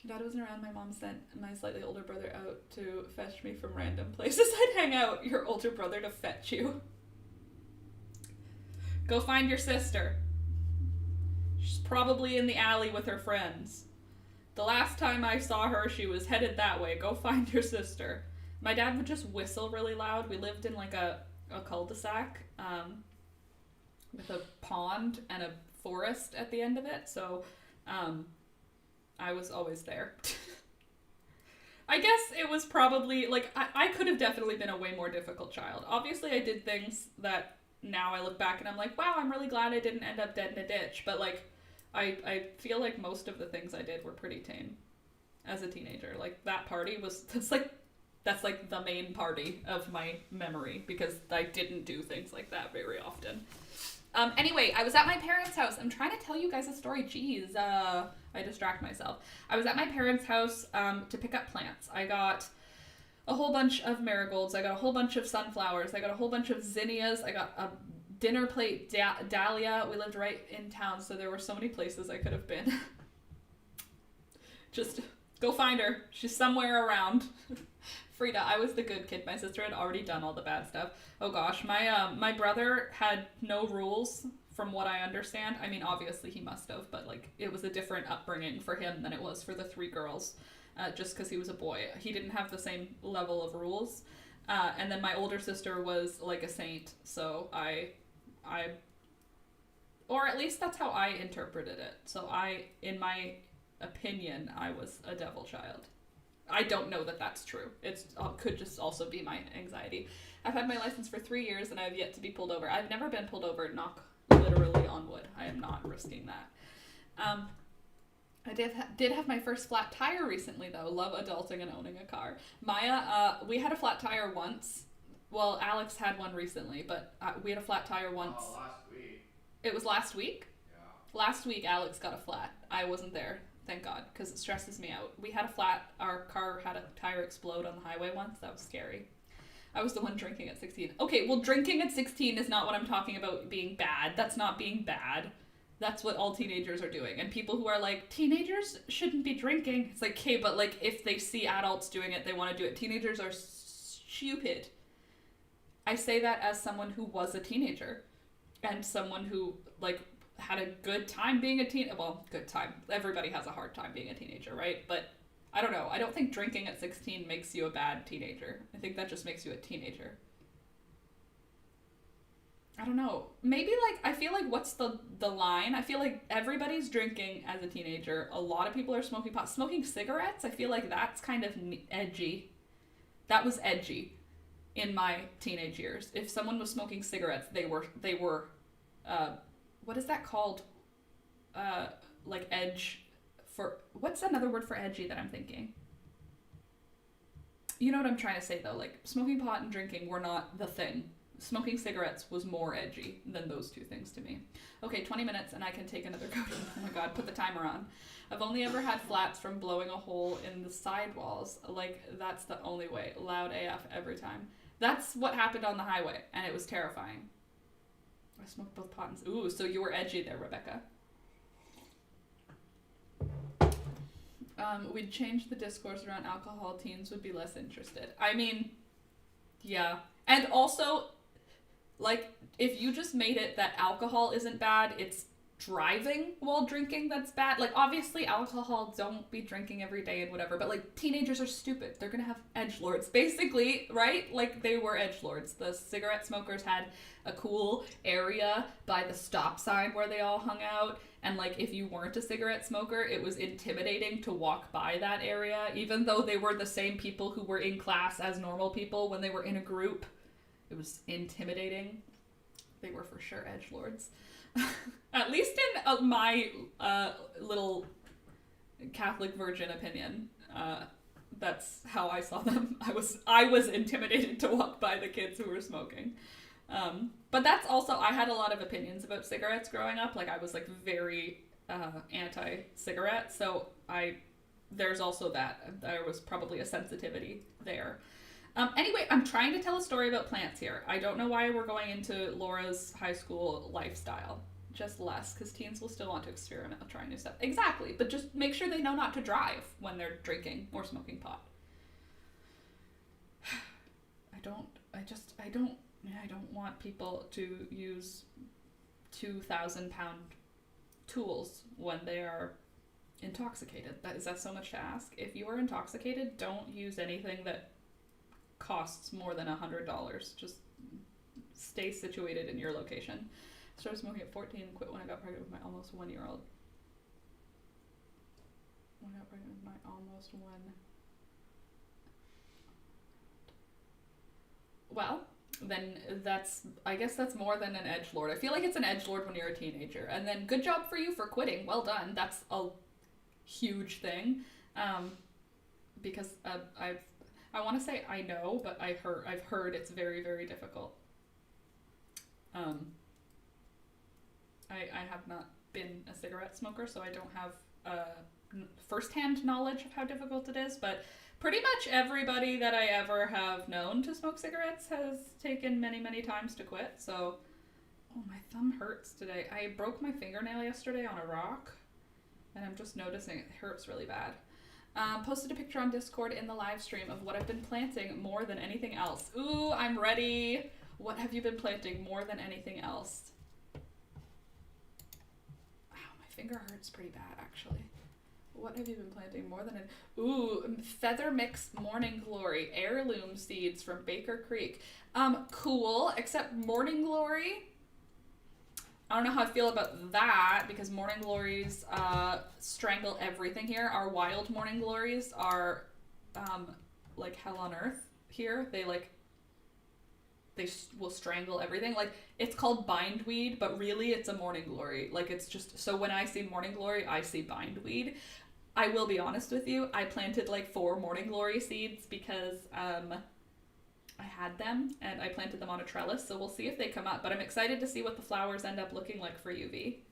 Dad wasn't around, my mom sent my slightly older brother out to fetch me from random places I'd hang out. Your older brother to fetch you. Go find your sister. She's probably in the alley with her friends. The last time I saw her, she was headed that way. Go find your sister. My dad would just whistle really loud. We lived in like a cul-de-sac with a pond and a forest at the end of it, so I was always there. I guess it was probably, like, I could have definitely been a way more difficult child. Obviously, I did things that now I look back and I'm like, wow, I'm really glad I didn't end up dead in a ditch. But, like, I feel like most of the things I did were pretty tame as a teenager. Like, that party was, that's like the main party of my memory, because I didn't do things like that very often. Anyway, I was at my parents' house. I'm trying to tell you guys a story. Jeez, I distract myself. I was at my parents' house to pick up plants. I got a whole bunch of marigolds. I got a whole bunch of sunflowers. I got a whole bunch of zinnias. I got a dinner plate dahlia. We lived right in town, so there were so many places I could have been. Just go find her. She's somewhere around. Frida, I was the good kid. My sister had already done all the bad stuff. Oh gosh, my brother had no rules from what I understand. I mean, obviously he must have, but like it was a different upbringing for him than it was for the three girls, just because he was a boy. He didn't have the same level of rules. And then my older sister was like a saint, so I, or at least that's how I interpreted it. So in my opinion, I was a devil child. I don't know that that's true. It could just also be my anxiety. I've had my license for 3 years and I have yet to be pulled over. I've never been pulled over, knock literally on wood. I am not risking that. I did have my first flat tire recently though. Love adulting and owning a car. Maya, we had a flat tire once. Well, Alex had one recently, but we had a flat tire once. Oh, last week. It was last week? Yeah. Last week Alex got a flat. I wasn't there. Thank God, because it stresses me out. We had a flat, our car had a tire explode on the highway once. That was scary. I was the one drinking at 16. Okay, well, drinking at 16 is not what I'm talking about being bad. That's not being bad. That's what all teenagers are doing. And people who are like, teenagers shouldn't be drinking. It's like, okay, but like, if they see adults doing it, they want to do it. Teenagers are stupid. I say that as someone who was a teenager. And someone who, like, had a good time being a good time. Everybody has a hard time being a teenager, right? But I don't know. I don't think drinking at 16 makes you a bad teenager. I think that just makes you a teenager. I don't know. Maybe, like, I feel like what's the line? I feel like everybody's drinking as a teenager. A lot of people are smoking pot. Smoking cigarettes, I feel like that's kind of edgy. That was edgy in my teenage years. If someone was smoking cigarettes, they were what is that called? Like edge for, what's another word for edgy that I'm thinking? You know what I'm trying to say though, like smoking pot and drinking were not the thing. Smoking cigarettes was more edgy than those two things to me. Okay, 20 minutes and I can take another coat. Oh my god, put the timer on. I've only ever had flats from blowing a hole in the sidewalls. Like, that's the only way. Loud AF every time. That's what happened on the highway, and it was terrifying. I smoked both pot and... Ooh, so you were edgy there, Rebecca. We'd change the discourse around alcohol. Teens would be less interested. I mean, yeah. And also, like, if you just made it that alcohol isn't bad, it's driving while drinking that's bad. Like, obviously, alcohol, don't be drinking every day and whatever, but, like, teenagers are stupid. They're gonna have edgelords, basically, right? Like, they were edgelords. The cigarette smokers had a cool area by the stop sign where they all hung out, and, like, if you weren't a cigarette smoker, it was intimidating to walk by that area, even though they were the same people who were in class as normal people when they were in a group. It was intimidating. They were for sure edgelords. At least in my little Catholic virgin opinion, that's how I saw them. I was intimidated to walk by the kids who were smoking. But that's also, I had a lot of opinions about cigarettes growing up. Like, I was like very anti-cigarette, so there's also that. There was probably a sensitivity there. Anyway, I'm trying to tell a story about plants here. I don't know why we're going into Laura's high school lifestyle. just less, because teens will still want to experiment with trying new stuff. Exactly, but just make sure they know not to drive when they're drinking or smoking pot. I don't want people to use 2,000-pound tools when they are intoxicated. Is that so much to ask? If you are intoxicated, don't use anything that costs more than $100. Just stay situated in your location. Started smoking at 14 and quit when I got pregnant with my almost 1-year-old. When I got pregnant with my almost 1. Well, then I guess that's more than an edgelord. I feel like it's an edgelord when you're a teenager. And then good job for you for quitting. Well done. That's a huge thing. Because I want to say I know, but I've heard it's very, very difficult. I have not been a cigarette smoker, so I don't have firsthand knowledge of how difficult it is, but pretty much everybody that I ever have known to smoke cigarettes has taken many, many times to quit, so... Oh, my thumb hurts today. I broke my fingernail yesterday on a rock, and I'm just noticing it hurts really bad. Posted a picture on Discord in the live stream of what I've been planting more than anything else. Ooh, I'm ready! What have you been planting more than anything else? Ow, my finger hurts pretty bad, actually. What have you been planting more than Ooh, Feather Mix Morning Glory. Heirloom seeds from Baker Creek. Cool, except Morning Glory... I don't know how I feel about that, because Morning Glories strangle everything here. Our wild Morning Glories are like hell on earth here. They will strangle everything. Like, it's called bindweed, but really it's a Morning Glory. Like, it's just, so when I see Morning Glory, I see bindweed. I will be honest with you, I planted like 4 Morning Glory seeds because I had them, and I planted them on a trellis, so we'll see if they come up, but I'm excited to see what the flowers end up looking like for you, V.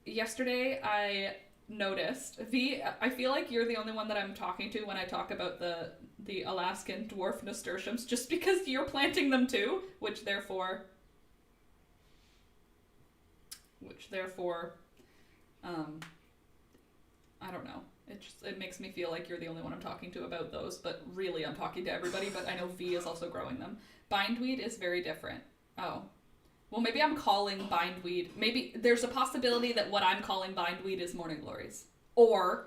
Yesterday, I noticed, V, I feel like you're the only one that I'm talking to when I talk about the Alaskan dwarf nasturtiums, just because you're planting them too, which therefore, I don't know. It makes me feel like you're the only one I'm talking to about those, but really I'm talking to everybody, but I know V is also growing them. Bindweed is very different. Oh. Well, maybe I'm calling bindweed. Maybe there's a possibility that what I'm calling bindweed is Morning Glories. Or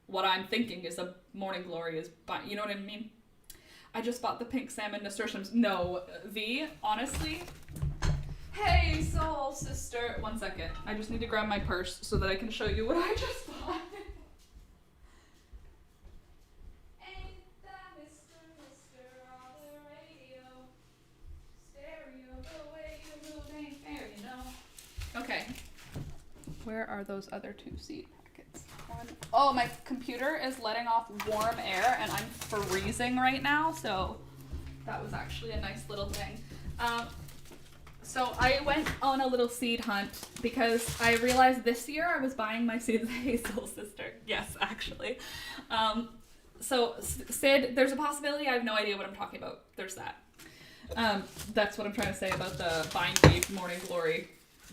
what I'm thinking is a Morning Glory is you know what I mean? I just bought the pink salmon nasturtiums. No, V, honestly. Hey, soul sister. 1 second. I just need to grab my purse so that I can show you what I just bought. Okay. Where are those other 2 seed packets? Oh, my computer is letting off warm air and I'm freezing right now, so that was actually a nice little thing. So I went on a little seed hunt because I realized this year I was buying my seeds. Hey, soul sister. Yes, actually. So Sid, there's a possibility. I have no idea what I'm talking about. There's that. That's what I'm trying to say about the bindweed Morning Glory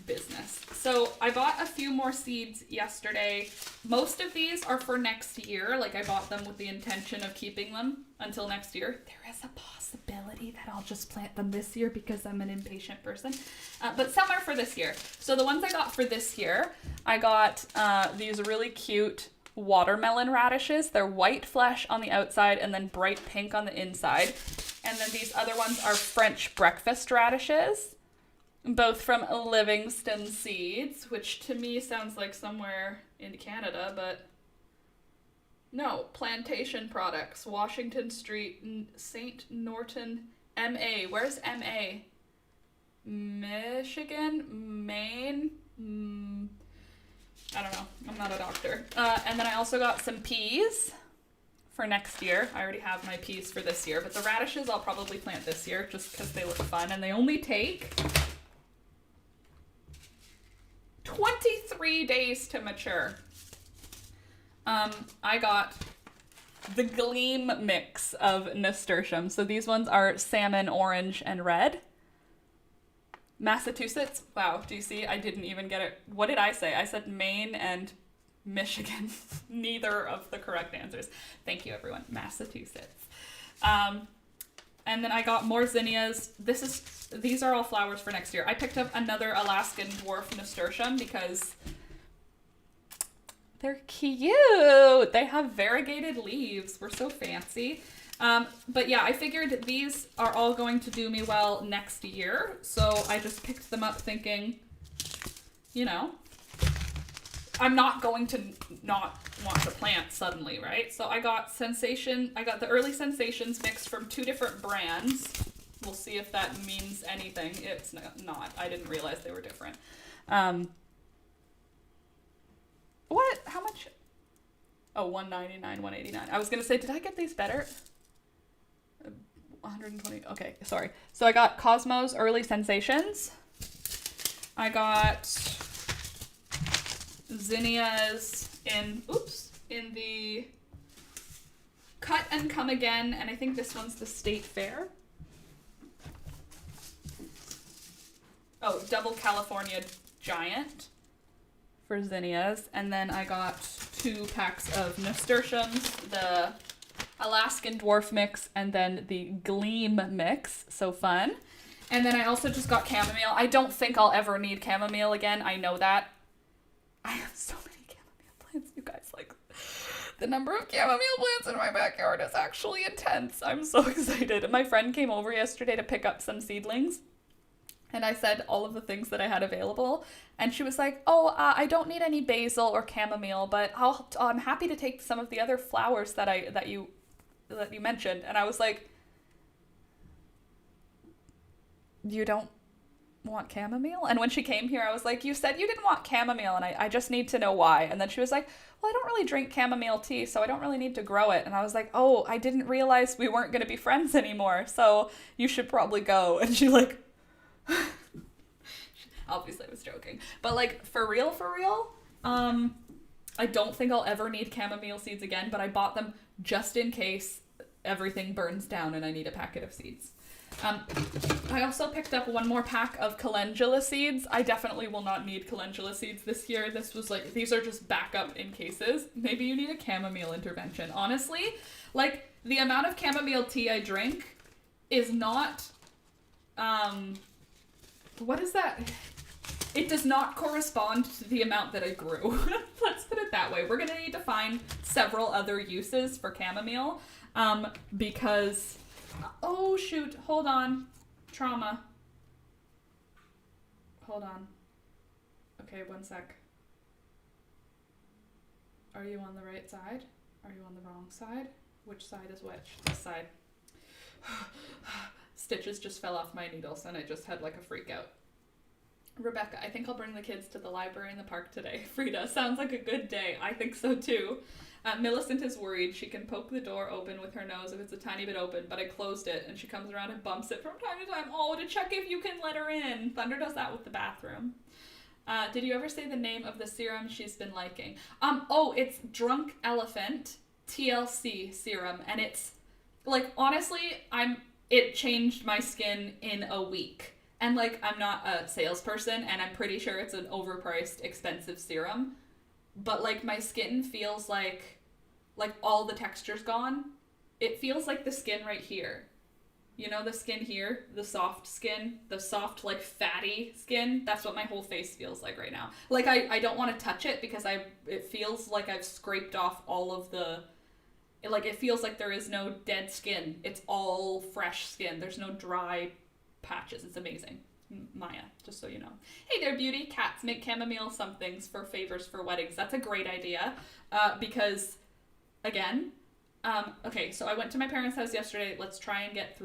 business. So I bought a few more seeds yesterday. Most of these are for next year. Like, I bought them with the intention of keeping them until next year. There is a possibility that I'll just plant them this year because I'm an impatient person. But some are for this year. So the ones I got for this year, I got these really cute watermelon radishes. They're white flesh on the outside and then bright pink on the inside. And then these other ones are French breakfast radishes, both from Livingston Seeds, which to me sounds like somewhere in Canada, but no, Plantation Products, Washington Street, St. Norton, MA. Where's MA? Michigan? Maine? I don't know. I'm not a doctor. And then I also got some peas for next year. I already have my peas for this year, but the radishes I'll probably plant this year just because they look fun, and they only take 23 days to mature. I got the Gleam mix of nasturtium. So these ones are salmon, orange, and red. Massachusetts? Wow, do you see? I didn't even get it. What did I say? I said Maine and Michigan. Neither of the correct answers. Thank you, everyone. Massachusetts. And then I got more zinnias. These are all flowers for next year. I picked up another Alaskan dwarf nasturtium because they're cute. They have variegated leaves. We're so fancy. But yeah, I figured these are all going to do me well next year. So I just picked them up thinking, you know, I'm not going to not want to plant suddenly, right? So I got the early Sensations mixed from 2 different brands. We'll see if that means anything. It's not. I didn't realize they were different. What? How much? Oh, $199, $189. I was going to say, did I get these better? 120. Okay, sorry. So I got Cosmos Early Sensations. I got zinnias in the Cut and Come Again, and I think this one's the State Fair. Oh, Double California Giant for zinnias. And then I got 2 packs of nasturtiums, the Alaskan Dwarf Mix, and then the Gleam Mix. So fun. And then I also just got chamomile. I don't think I'll ever need chamomile again. I know that. I have so many chamomile plants, you guys. Like, the number of chamomile plants in my backyard is actually intense. I'm so excited. My friend came over yesterday to pick up some seedlings. And I said all of the things that I had available. And she was like, I don't need any basil or chamomile, but I'm happy to take some of the other flowers that you mentioned. And I was like, you don't want chamomile? And when she came here, I was like, you said you didn't want chamomile, and I just need to know why. And then she was like, well, I don't really drink chamomile tea, so I don't really need to grow it. And I was like, oh, I didn't realize we weren't going to be friends anymore, so you should probably go. And she like, obviously I was joking. But like, for real, I don't think I'll ever need chamomile seeds again, but I bought them just in case everything burns down and I need a packet of seeds. I also picked up 1 more pack of calendula seeds. I definitely will not need calendula seeds this year. This was like, these are just backup in cases. Maybe you need a chamomile intervention. Honestly, like, the amount of chamomile tea I drink is not, what is that? It does not correspond to the amount that I grew. Let's put it that way. We're gonna need to find several other uses for chamomile, because... Oh, shoot. Hold on. Trauma. Hold on. Okay, 1 sec. Are you on the right side? Are you on the wrong side? Which side is which? This side. Stitches just fell off my needles and I just had like a freak out. Rebecca, I think I'll bring the kids to the library in the park today. Frida, sounds like a good day. I think so too. Millicent is worried. She can poke the door open with her nose if it's a tiny bit open, but I closed it and she comes around and bumps it from time to time. Oh, to check if you can let her in. Thunder does that with the bathroom. Did you ever say the name of the serum she's been liking? It's Drunk Elephant TLC serum, and it's like, honestly, it changed my skin in a week. And like, I'm not a salesperson and I'm pretty sure it's an overpriced, expensive serum, but like my skin feels like all the texture's gone. It feels like the skin right here. You know, the skin here, the soft skin, the soft, like, fatty skin. That's what my whole face feels like right now. Like, I don't want to touch it because it feels like I've scraped off all of the, like, it feels like there is no dead skin. It's all fresh skin. There's no dry patches. It's amazing. Maya, just so you know. Hey there, beauty. Cats make chamomile somethings for favors for weddings. That's a great idea, because, again... okay, so I went to my parents' house yesterday. Let's try and get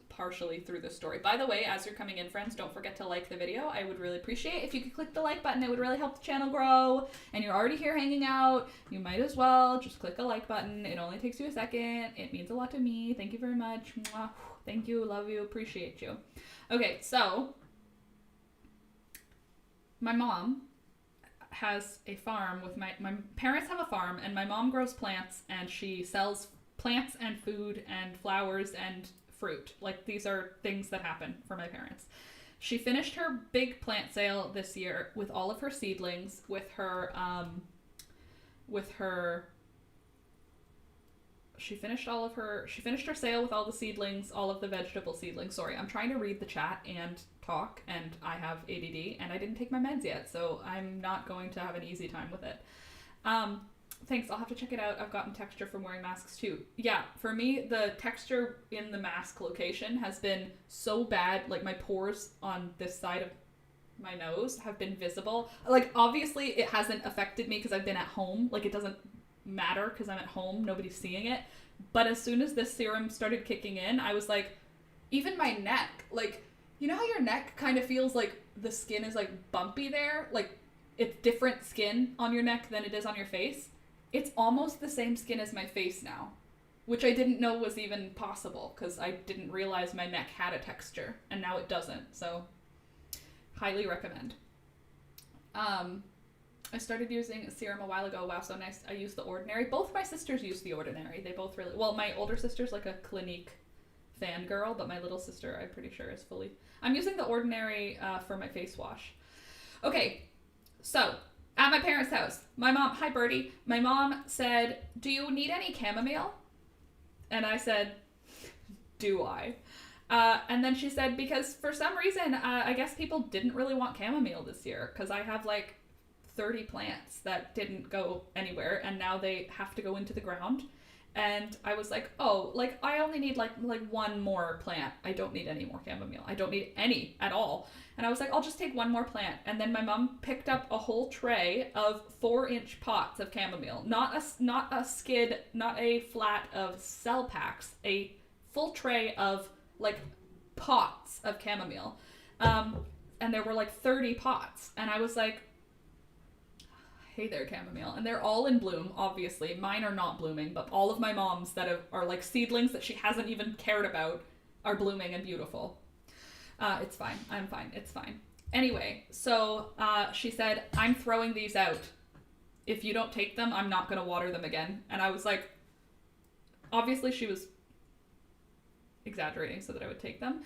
partially through this story. By the way, as you're coming in, friends, don't forget to like the video. I would really appreciate it if you could click the like button. It would really help the channel grow. And you're already here hanging out. You might as well just click a like button. It only takes you a second. It means a lot to me. Thank you very much. Mwah. Thank you. Love you. Appreciate you. Okay, so my mom has a farm with my parents have a farm, and my mom grows plants, and she sells plants and food and flowers and fruit. Like, these are things that happen for my parents. She finished her big plant sale this year with all of her seedlings, with her she finished her sale with all the seedlings, all of the vegetable seedlings. Sorry, I'm trying to read the chat and talk, and I have ADD, and I didn't take my meds yet, so I'm not going to have an easy time with it. Thanks, I'll have to check it out. I've gotten texture from wearing masks too. Yeah, for me, the texture in the mask location has been so bad, like my pores on this side of my nose have been visible. Like, obviously, it hasn't affected me because I've been at home. Like, it doesn't matter because I'm at home, nobody's seeing it. But as soon as this serum started kicking in, I was like, even my neck, like, you know how your neck kind of feels like the skin is like bumpy there? Like, it's different skin on your neck than it is on your face. It's almost the same skin as my face now, which I didn't know was even possible because I didn't realize my neck had a texture, and now it doesn't, so highly recommend. I started using a serum a while ago. Wow, so nice. I used the Ordinary. Both my sisters use the Ordinary. They both really... Well, my older sister's like a Clinique fangirl, but my little sister, I'm pretty sure, is fully... I'm using the Ordinary for my face wash. Okay, so... At my parents' house, my mom, hi Birdie, my mom said, do you need any chamomile? And I said, do I? And then she said, because for some reason, I guess people didn't really want chamomile this year, because I have like 30 plants that didn't go anywhere, and now they have to go into the ground. And I was like, oh, like, I only need like one more plant. I don't need any more chamomile. I don't need any at all. And I was like, I'll just take one more plant. And then my mom picked up a whole tray of 4-inch pots of chamomile. Not a skid, not a flat of cell packs. A full tray of, like, pots of chamomile. And there were, like, 30 pots. And I was like, hey there, chamomile. And they're all in bloom, obviously. Mine are not blooming, but all of my mom's that are like seedlings that she hasn't even cared about are blooming and beautiful. It's fine. I'm fine. It's fine. Anyway, so she said, I'm throwing these out. If you don't take them, I'm not going to water them again. And I was like, obviously she was exaggerating so that I would take them.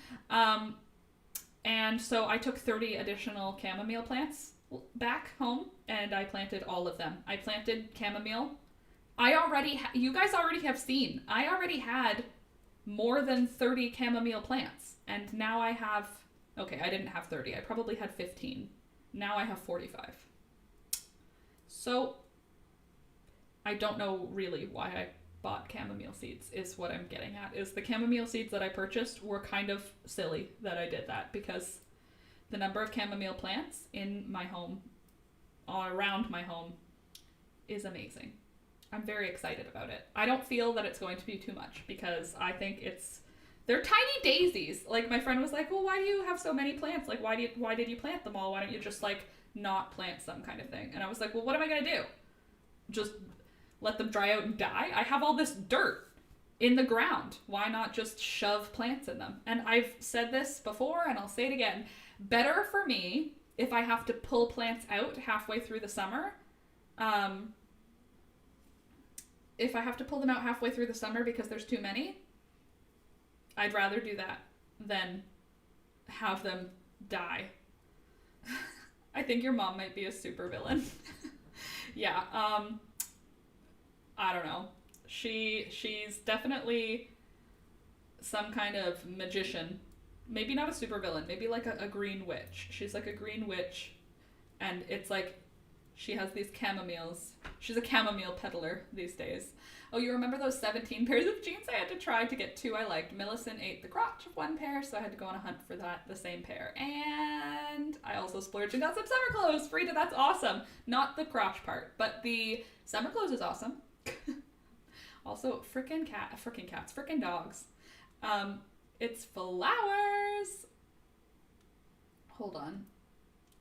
And so I took 30 additional chamomile plants back home, and I planted all of them. I planted chamomile. You guys already have seen, I already had more than 30 chamomile plants, and now I have, okay, I didn't have 30, I probably had 15. Now I have 45. So, I don't know really why I bought chamomile seeds, is what I'm getting at, is the chamomile seeds that I purchased were kind of silly that I did that, because the number of chamomile plants in my home, all around my home, is amazing. I'm very excited about it. I don't feel that it's going to be too much because I think they're tiny daisies. Like, my friend was like, well, why do you have so many plants? Like, why did you plant them all? Why don't you just, like, not plant some kind of thing? And I was like, well, what am I going to do? Just let them dry out and die? I have all this dirt in the ground. Why not just shove plants in them? And I've said this before, and I'll say it again. Better for me if I have to pull plants out halfway through the summer. If I have to pull them out halfway through the summer because there's too many, I'd rather do that than have them die. I think your mom might be a supervillain. Yeah, I don't know. She's definitely some kind of magician. Maybe not a supervillain, maybe like a green witch. She's like a green witch, and it's like she has these chamomiles. She's a chamomile peddler these days. Oh, you remember those 17 pairs of jeans I had to try to get 2 I liked? Millicent ate the crotch of 1 pair, so I had to go on a hunt for the same pair. And I also splurged and got some summer clothes. Frida, that's awesome. Not the crotch part, but the summer clothes is awesome. Also, frickin' cats, frickin' dogs. It's flowers. Hold on.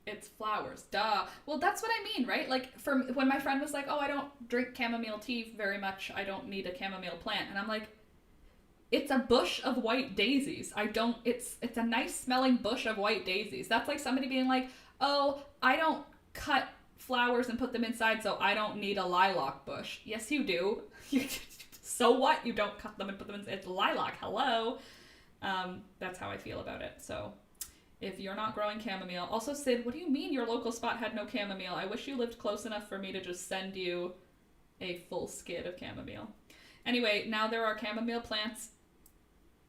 It's flowers. Duh. Well, that's what I mean, right? Like, when my friend was like, oh, I don't drink chamomile tea very much. I don't need a chamomile plant. And I'm like, it's a bush of white daisies. It's a nice smelling bush of white daisies. That's like somebody being like, oh, I don't cut flowers and put them inside, so I don't need a lilac bush. Yes, you do. So what? You don't cut them and put them inside. It's lilac. Hello. That's how I feel about it. So if you're not growing chamomile. Also, Sid, what do you mean your local spot had no chamomile? I wish you lived close enough for me to just send you a full skid of chamomile. Anyway, now there are chamomile plants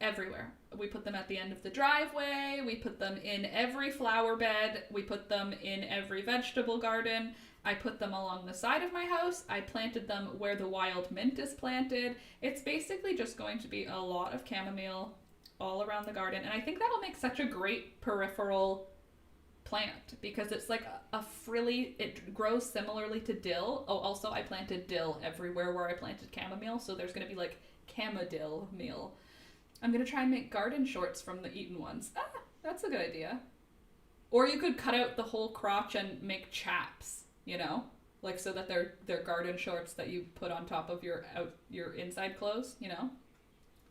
everywhere. We put them at the end of the driveway. We put them in every flower bed. We put them in every vegetable garden. I put them along the side of my house. I planted them where the wild mint is planted. It's basically just going to be a lot of chamomile all around the garden. And I think that'll make such a great peripheral plant because it's like a frilly, it grows similarly to dill. Oh, also I planted dill everywhere where I planted chamomile. So there's going to be like chamomile meal. I'm going to try and make garden shorts from the eaten ones. Ah, that's a good idea. Or you could cut out the whole crotch and make chaps, you know? Like so that they're garden shorts that you put on top of your inside clothes, you know?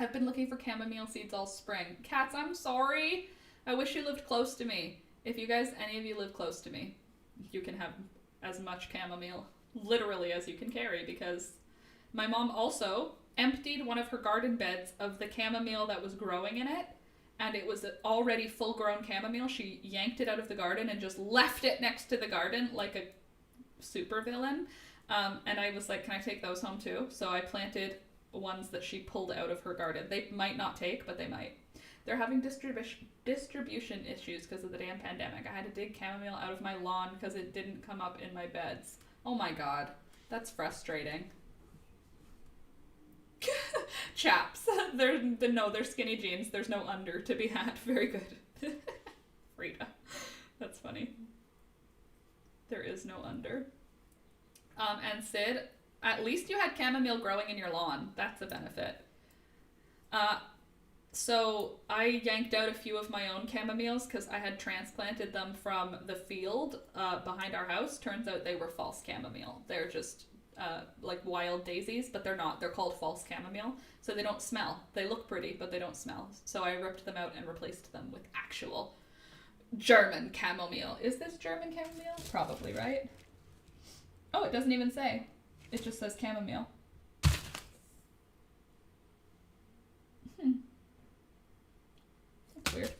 I've been looking for chamomile seeds all spring. Cats, I'm sorry. I wish you lived close to me. If you guys, any of you live close to me, you can have as much chamomile, literally, as you can carry, because my mom also emptied one of her garden beds of the chamomile that was growing in it, and it was already full-grown chamomile. She yanked it out of the garden and just left it next to the garden like a supervillain. And I was like, can I take those home too? So I planted ones that she pulled out of her garden. They might not take, but they might. They're having distribution issues because of the damn pandemic. I had to dig chamomile out of my lawn because it didn't come up in my beds. Oh my god, that's frustrating. Chaps. They're skinny jeans. There's no under to be had. Very good. Frida. That's funny. There is no under. And Sid, at least you had chamomile growing in your lawn. That's a benefit. So I yanked out a few of my own chamomiles because I had transplanted them from the field behind our house. Turns out they were false chamomile. They're just like wild daisies, but they're not. They're called false chamomile. So they don't smell. They look pretty, but they don't smell. So I ripped them out and replaced them with actual German chamomile. Is this German chamomile? Probably, right? Oh, it doesn't even say. It just says chamomile. That's weird.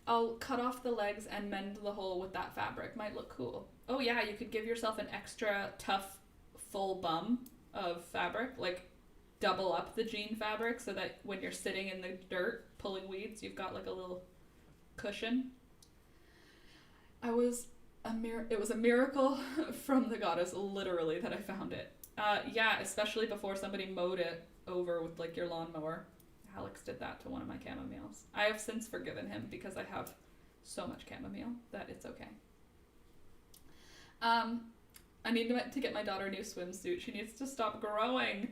I'll cut off the legs and mend the hole with that fabric. Might look cool. Oh yeah, you could give yourself an extra tough full bum of fabric. Like double up the jean fabric so that when you're sitting in the dirt pulling weeds, you've got like a little cushion. It was a miracle from the goddess, literally, that I found it. Yeah, especially before somebody mowed it over with like your lawnmower. Alex did that to one of my chamomiles. I have since forgiven him because I have so much chamomile that it's okay. I need to get my daughter a new swimsuit. She needs to stop growing.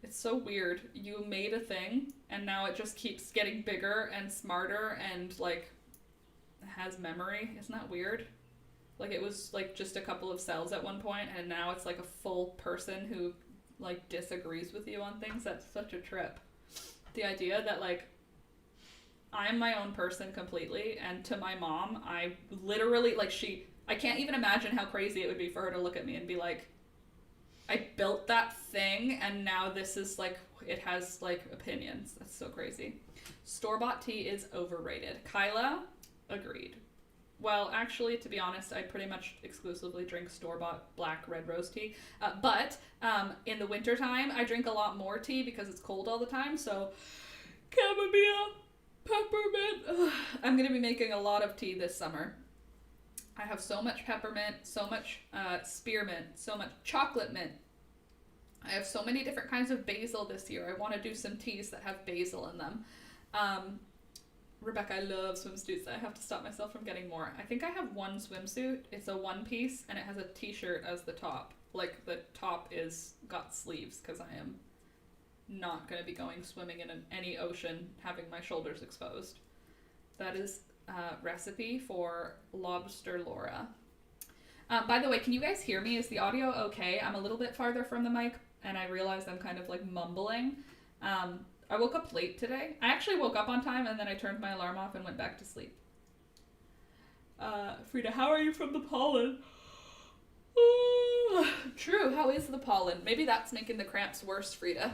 It's so weird. You made a thing and now it just keeps getting bigger and smarter and like has memory. Isn't that weird? Like it was like just a couple of cells at one point and now it's like a full person who like disagrees with you on things. That's such a trip. The idea that like I'm my own person completely, and to my mom I literally like I can't even imagine how crazy it would be for her to look at me and be like, I built that thing and now this is like, it has like opinions. That's so crazy. Store-bought tea is overrated. Kyla, agreed. Well, actually, to be honest, I pretty much exclusively drink store-bought black red rose tea. But in the wintertime, I drink a lot more tea because it's cold all the time. So chamomile, peppermint. Ugh. I'm going to be making a lot of tea this summer. I have so much peppermint, so much spearmint, so much chocolate mint. I have so many different kinds of basil this year. I want to do some teas that have basil in them. Rebecca, I love swimsuits. I have to stop myself from getting more. I think I have one swimsuit. It's a one piece and it has a t-shirt as the top. Like the top got sleeves because I am not going to be going swimming in any ocean having my shoulders exposed. That is recipe for lobster Laura. By the way, can you guys hear me? Is the audio okay? I'm a little bit farther from the mic and I realized I'm kind of like mumbling. I woke up late today. I actually woke up on time and then I turned my alarm off and went back to sleep. Frida, how are you from the pollen? True, how is the pollen? Maybe that's making the cramps worse, Frida.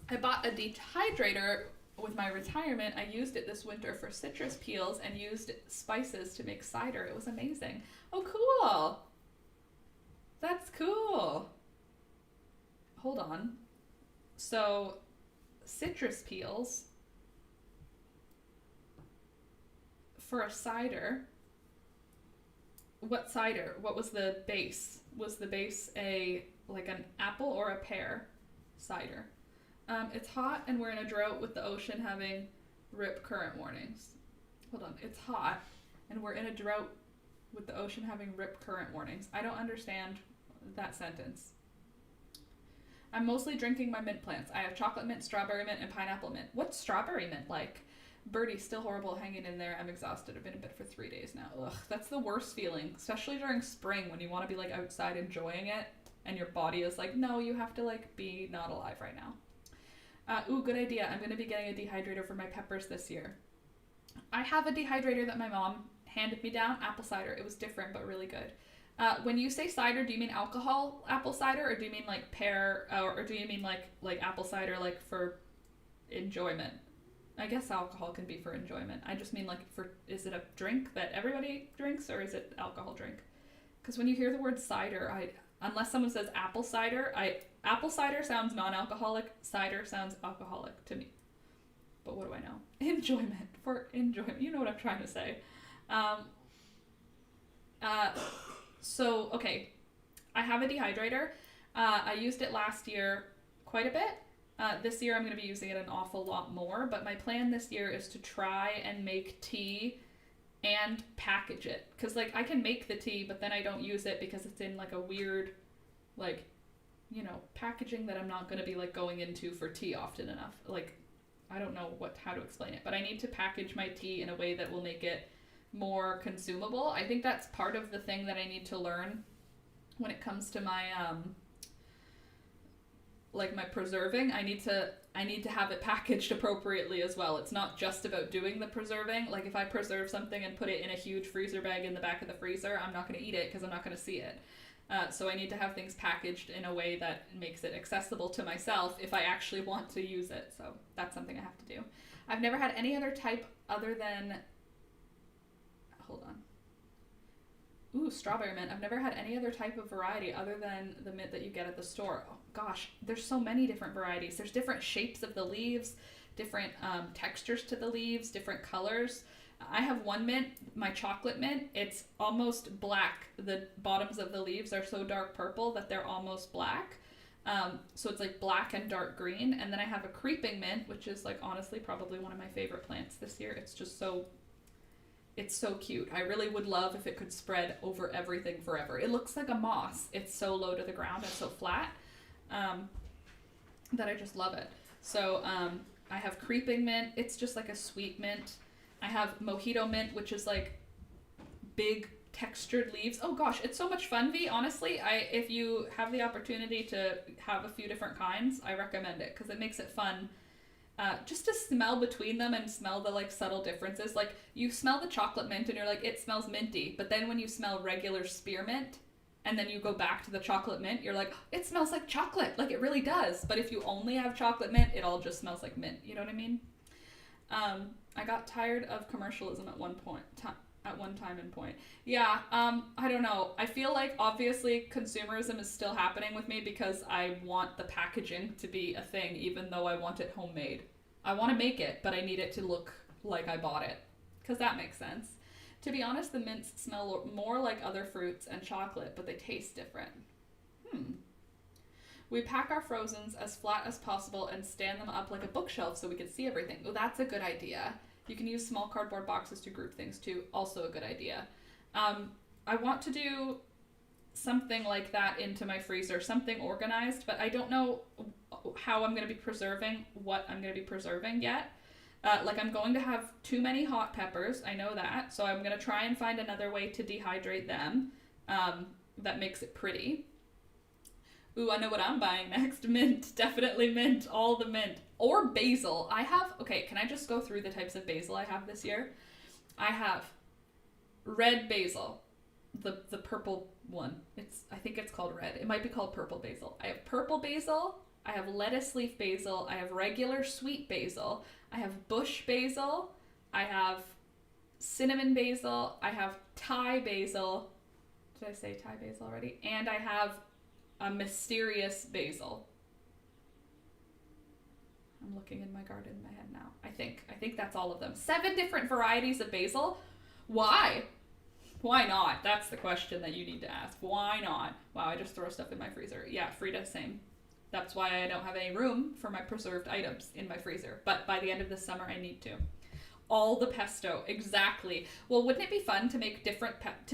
I bought a dehydrator with my retirement, I used it this winter for citrus peels and used spices to make cider. It was amazing. Oh, cool. That's cool. Hold on. So, citrus peels for a cider. What cider? What was the base? Was the base like an apple or a pear cider? It's hot and we're in a drought with the ocean having rip current warnings. Hold on. It's hot and we're in a drought with the ocean having rip current warnings. I don't understand that sentence. I'm mostly drinking my mint plants. I have chocolate mint, strawberry mint, and pineapple mint. What's strawberry mint like? Birdie, still horrible hanging in there. I'm exhausted. I've been in bed for 3 days now. Ugh, that's the worst feeling, especially during spring when you want to be like outside enjoying it and your body is like, no, you have to like be not alive right now. Ooh, good idea. I'm going to be getting a dehydrator for my peppers this year. I have a dehydrator that my mom handed me down, apple cider. It was different, but really good. When you say cider, do you mean alcohol apple cider, or do you mean like pear, or do you mean like apple cider like for enjoyment? I guess alcohol can be for enjoyment. I just mean like is it a drink that everybody drinks, or is it alcohol drink? Because when you hear the word cider, unless someone says apple cider, apple cider sounds non-alcoholic, cider sounds alcoholic to me. But what do I know? Enjoyment, for enjoyment. You know what I'm trying to say. So, okay, I have a dehydrator. I used it last year quite a bit. This year I'm going to be using it an awful lot more, but my plan this year is to try and make tea and package it. Because, like, I can make the tea, but then I don't use it because it's in, like, a weird, like, you know, packaging that I'm not going to be, like, going into for tea often enough. Like, I don't know how to explain it, but I need to package my tea in a way that will make it more consumable. I think that's part of the thing that I need to learn when it comes to my like my preserving. I need to have it packaged appropriately as well. It's not just about doing the preserving. Like if I preserve something and put it in a huge freezer bag in the back of the freezer, I'm not going to eat it because I'm not going to see it. So I need to have things packaged in a way that makes it accessible to myself if I actually want to use it. So that's something I have to do. I've never had any other type other than hold on. Ooh, strawberry mint. I've never had any other type of variety other than the mint that you get at the store. Oh, gosh, there's so many different varieties. There's different shapes of the leaves, different textures to the leaves, different colors. I have one mint, my chocolate mint. It's almost black. The bottoms of the leaves are so dark purple that they're almost black. So it's like black and dark green. And then I have a creeping mint, which is like honestly probably one of my favorite plants this year. It's just it's so cute. I really would love if it could spread over everything forever. It looks like a moss. It's so low to the ground and so flat that I just love it. So I have creeping mint. It's just like a sweet mint. I have mojito mint, which is like big textured leaves. Oh gosh, it's so much fun, V. Honestly, if you have the opportunity to have a few different kinds, I recommend it because it makes it fun. Just to smell between them and smell the like subtle differences. Like you smell the chocolate mint and you're like, it smells minty. But then when you smell regular spearmint and then you go back to the chocolate mint, you're like, it smells like chocolate. Like it really does. But if you only have chocolate mint, it all just smells like mint. You know what I mean? I got tired of commercialism at one time and point. Yeah, I don't know. I feel like obviously consumerism is still happening with me because I want the packaging to be a thing, even though I want it homemade. I want to make it, but I need it to look like I bought it, because that makes sense. To be honest, the mints smell more like other fruits and chocolate, but they taste different. We pack our frozens as flat as possible and stand them up like a bookshelf so we can see everything. Oh, that's a good idea. You can use small cardboard boxes to group things too. Also a good idea. I want to do something like that into my freezer, something organized, but I don't know how I'm going to be preserving what I'm going to be preserving yet. Like I'm going to have too many hot peppers. I know that. So I'm going to try and find another way to dehydrate them that makes it pretty. Ooh, I know what I'm buying next. Mint. Definitely mint. All the mint. Or basil. Okay, can I just go through the types of basil I have this year? I have red basil. The purple one. I think it's called red. It might be called purple basil. I have purple basil. I have lettuce leaf basil, I have regular sweet basil, I have bush basil, I have cinnamon basil, I have Thai basil. Did I say Thai basil already? And I have a mysterious basil. I'm looking in my garden in my head now. I think that's all of them. 7 different varieties of basil. Why? Why not? That's the question that you need to ask. Why not? Wow, I just throw stuff in my freezer. Yeah, Frida, same. That's why I don't have any room for my preserved items in my freezer. But by the end of this summer, I need to. All the pesto, exactly. Well, wouldn't it be fun to make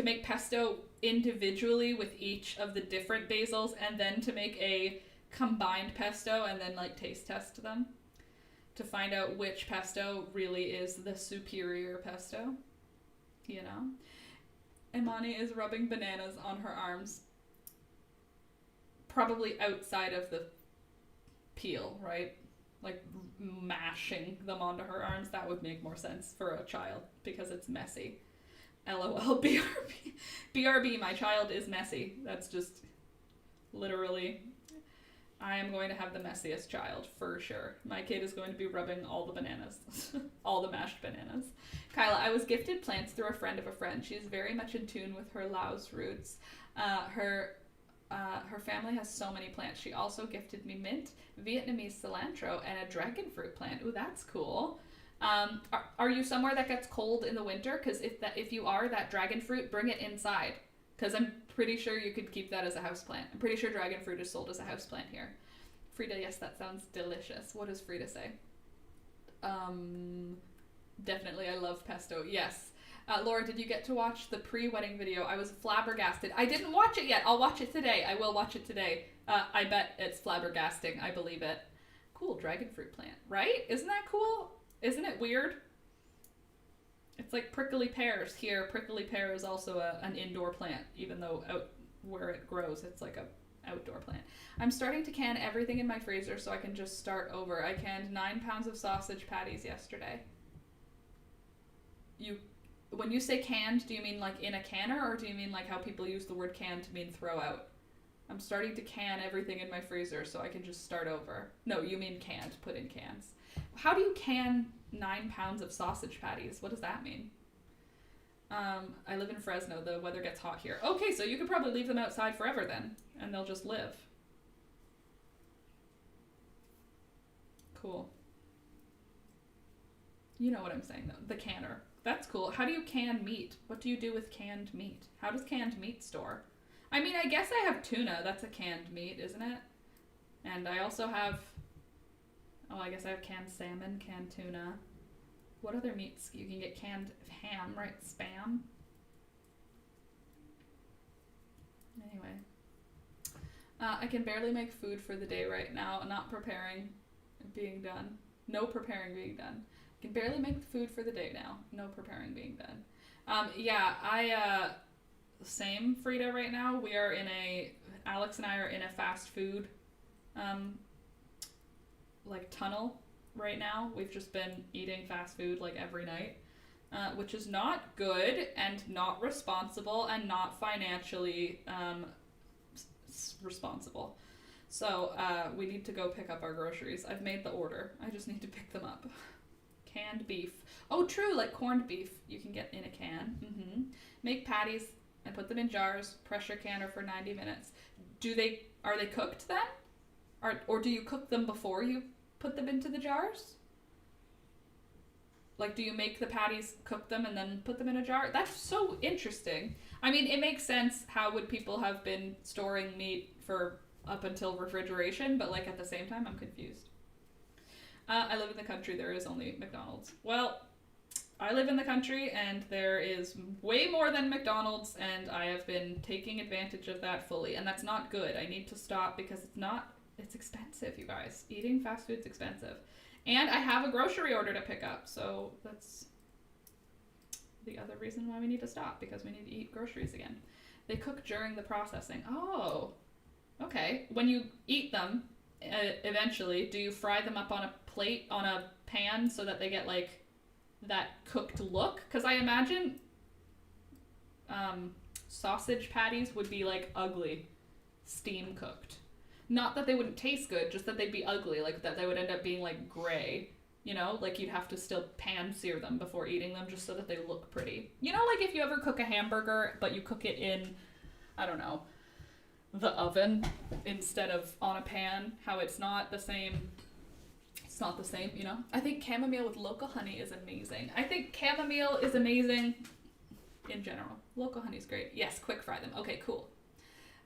make pesto individually with each of the different basils, and then to make a combined pesto and then like taste test them to find out which pesto really is the superior pesto, you know? Imani is rubbing bananas on her arms, probably outside of the peel, right? Like mashing them onto her arms. That would make more sense for a child because it's messy. LOL, BRB. BRB, my child is messy. That's just literally, I am going to have the messiest child for sure. My kid is going to be rubbing all the bananas, all the mashed bananas. Kyla, I was gifted plants through a friend of a friend. She is very much in tune with her Laos roots. Her family has so many plants. She also gifted me mint, Vietnamese cilantro, and a dragon fruit plant. Ooh, that's cool. Are you somewhere that gets cold in the winter? Because if you are, that dragon fruit, bring it inside. Because I'm pretty sure you could keep that as a houseplant. I'm pretty sure dragon fruit is sold as a houseplant here. Frida, yes, that sounds delicious. What does Frida say? Definitely, I love pesto. Yes. Laura, did you get to watch the pre-wedding video? I was flabbergasted. I didn't watch it yet. I'll watch it today. I will watch it today. I bet it's flabbergasting. I believe it. Cool, dragon fruit plant, right? Isn't that cool? Isn't it weird? It's like prickly pears here. Prickly pear is also an indoor plant, even though out where it grows, it's like a outdoor plant. I'm starting to can everything in my freezer so I can just start over. I canned 9 pounds of sausage patties yesterday. When you say canned, do you mean like in a canner, or do you mean like how people use the word can to mean throw out? I'm starting to can everything in my freezer so I can just start over. No, you mean canned, put in cans. How do you can 9 pounds of sausage patties? What does that mean? I live in Fresno. The weather gets hot here. Okay, so you could probably leave them outside forever then, and they'll just live. Cool. You know what I'm saying, though. The canner. That's cool. How do you can meat? What do you do with canned meat? How does canned meat store? I mean, I guess I have tuna. That's a canned meat, isn't it? And I also have... Oh, I guess I have canned salmon, canned tuna. What other meats? You can get canned ham, right? Spam. Anyway. I can barely make food for the day right now. Not preparing being done. No preparing being done. Can barely make food for the day now. No preparing being done. Yeah, same, Frida, right now. Alex and I are in a fast food, tunnel right now. We've just been eating fast food, every night, which is not good and not responsible and not financially, responsible. So, we need to go pick up our groceries. I've made the order. I just need to pick them up. Canned beef. Oh, true, like corned beef you can get in a can. Mm-hmm. Make patties and put them in jars, pressure canner for 90 minutes. Are they cooked then? Or do you cook them before you put them into the jars? Do you make the patties, cook them, and then put them in a jar? That's so interesting. I mean, it makes sense. How would people have been storing meat for up until refrigeration? But at the same time, I'm confused. I live in the country. There is only McDonald's. Well, I live in the country, and there is way more than McDonald's, and I have been taking advantage of that fully, and that's not good. I need to stop because it's expensive, you guys. Eating fast food's expensive. And I have a grocery order to pick up, so that's the other reason why we need to stop, because we need to eat groceries again. They cook during the processing. Oh, okay. When you eat them, eventually, do you fry them up on a plate, on a pan, so that they get that cooked look? Because I imagine sausage patties would be ugly steam cooked. Not that they wouldn't taste good, just that they'd be ugly, like that they would end up being like gray. You know, like you'd have to still pan sear them before eating them just so that they look pretty. You know, like if you ever cook a hamburger, but you cook it in, I don't know, the oven instead of on a pan, how it's not the same. It's not the same, you know? I think chamomile with local honey is amazing. I think chamomile is amazing in general. Local honey's great. Yes, quick fry them. Okay, cool.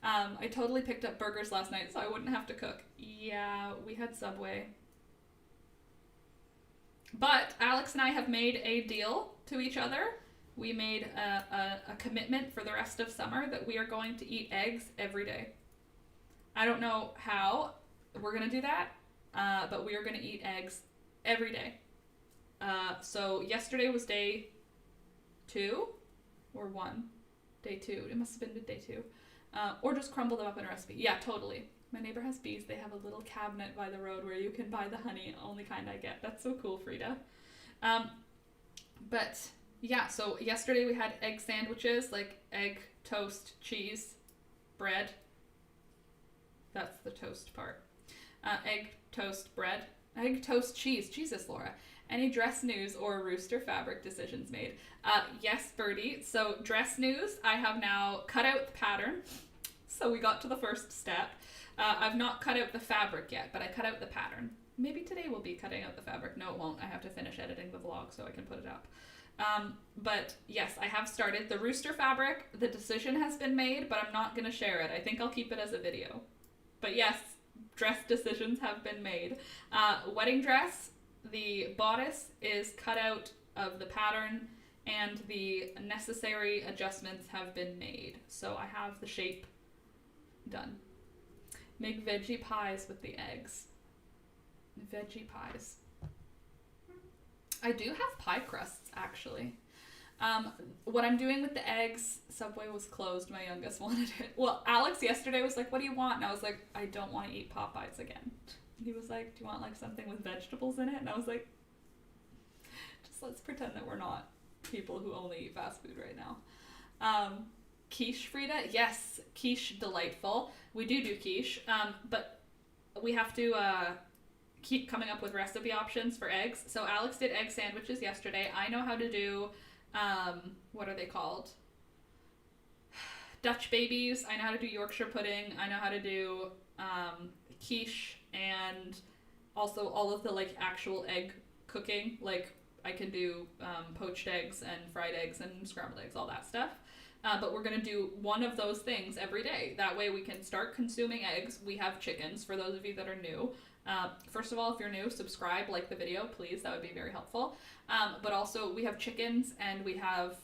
I totally picked up burgers last night so I wouldn't have to cook. Yeah, we had Subway. But Alex and I have made a deal to each other. We made a commitment for the rest of summer that we are going to eat eggs every day. I don't know how we're going to do that, but we are going to eat eggs every day. So yesterday was day 2 or 1? Day 2. It must have been day 2. Or just crumble them up in a recipe. Yeah, totally. My neighbor has bees. They have a little cabinet by the road where you can buy the honey, only kind I get. That's so cool, Frida. But yeah, so yesterday we had egg sandwiches, like egg, toast, cheese, bread. That's the toast part. Egg, toast, bread. Egg, toast, cheese. Jesus, Laura. Any dress news or rooster fabric decisions made? Yes, Birdie. So dress news, I have now cut out the pattern. So we got to the first step. I've not cut out the fabric yet, but I cut out the pattern. Maybe today we'll be cutting out the fabric. No, it won't. I have to finish editing the vlog so I can put it up. But yes, I have started. The rooster fabric, the decision has been made, but I'm not going to share it. I think I'll keep it as a video. But yes, dress decisions have been made. Wedding dress, the bodice is cut out of the pattern and the necessary adjustments have been made. So I have the shape done. Make veggie pies with the eggs. Veggie pies. I do have pie crusts, actually. What I'm doing with the eggs, Subway was closed, my youngest wanted it. Well, Alex yesterday was like, what do you want? And I was like, I don't want to eat Popeyes again. And he was like, do you want like something with vegetables in it? And I was like, just let's pretend that we're not people who only eat fast food right now. Quiche, Frida? Yes, quiche, delightful. We do quiche, but we have to keep coming up with recipe options for eggs. So Alex did egg sandwiches yesterday. I know how to do, what are they called? Dutch babies. I know how to do Yorkshire pudding. I know how to do quiche and also all of the like actual egg cooking. Like I can do poached eggs and fried eggs and scrambled eggs, all that stuff. But we're going to do one of those things every day. That way we can start consuming eggs. We have chickens, for those of you that are new. First of all, if you're new, subscribe, like the video, please. That would be very helpful. But also, we have chickens and we have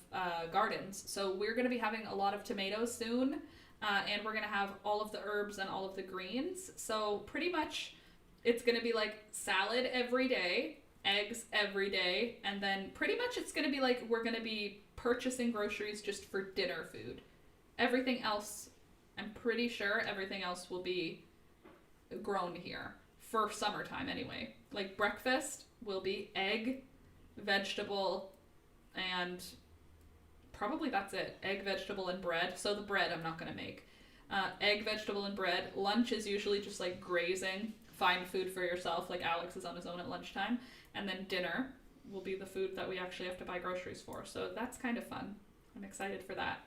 gardens. So we're going to be having a lot of tomatoes soon. And we're going to have all of the herbs and all of the greens. So pretty much it's going to be like salad every day, eggs every day. And then pretty much it's going to be like we're going to be purchasing groceries just for dinner food. Everything else, I'm pretty sure everything else will be grown here for summertime anyway. Like breakfast will be egg, vegetable, and probably that's it. Egg, vegetable, and bread. So the bread I'm not going to make. Egg, vegetable, and bread. Lunch is usually just like grazing. Find food for yourself, like Alex is on his own at lunchtime. And then dinner will be the food that we actually have to buy groceries for. So that's kind of fun. I'm excited for that.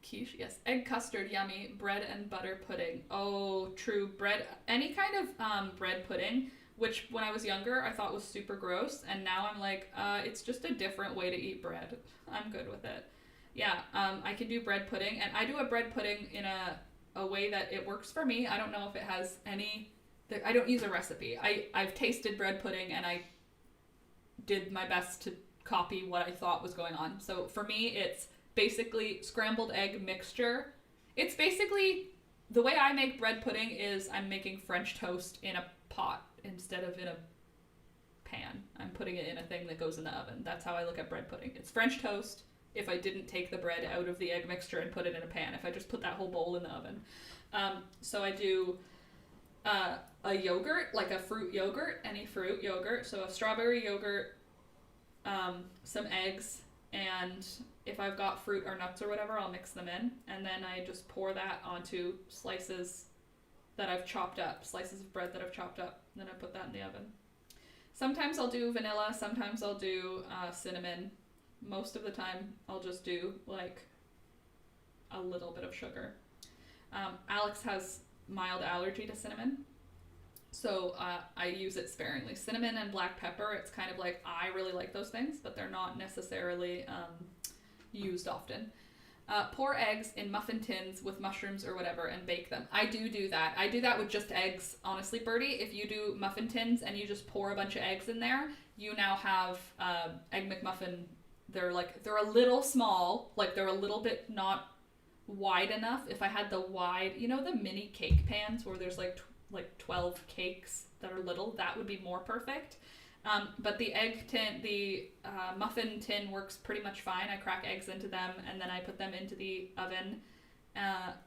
Quiche, yes. Egg custard, yummy. Bread and butter pudding. Oh, true. Bread, any kind of bread pudding, which when I was younger I thought was super gross, and now I'm like, it's just a different way to eat bread. I'm good with it. Yeah, I can do bread pudding, and I do a bread pudding in a way that it works for me. I don't know if it has any... I don't use a recipe. I've tasted bread pudding and I did my best to copy what I thought was going on. So for me, it's basically scrambled egg mixture. It's basically, the way I make bread pudding is I'm making French toast in a pot instead of in a pan. I'm putting it in a thing that goes in the oven. That's how I look at bread pudding. It's French toast if I didn't take the bread out of the egg mixture and put it in a pan. If I just put that whole bowl in the oven. So I do... a yogurt, like a fruit yogurt, any fruit yogurt. So a strawberry yogurt, some eggs, and if I've got fruit or nuts or whatever, I'll mix them in, and then I just pour that onto slices that I've chopped up, slices of bread that I've chopped up, and then I put that in the oven. Sometimes I'll do vanilla, sometimes I'll do cinnamon. Most of the time I'll just do like a little bit of sugar. Alex has mild allergy to cinnamon, so I use it sparingly. Cinnamon and black pepper, it's kind of like, I really like those things, but they're not necessarily used often. Pour eggs in muffin tins with mushrooms or whatever and bake them. I do that. I do that with just eggs, honestly, Birdie. If you do muffin tins and you just pour a bunch of eggs in there, you now have Egg McMuffin. They're a little small, like they're a little bit not wide enough. If I had the wide, you know, the mini cake pans where there's like 12 cakes that are little, that would be more perfect. But the muffin tin works pretty much fine. I crack eggs into them and then I put them into the oven.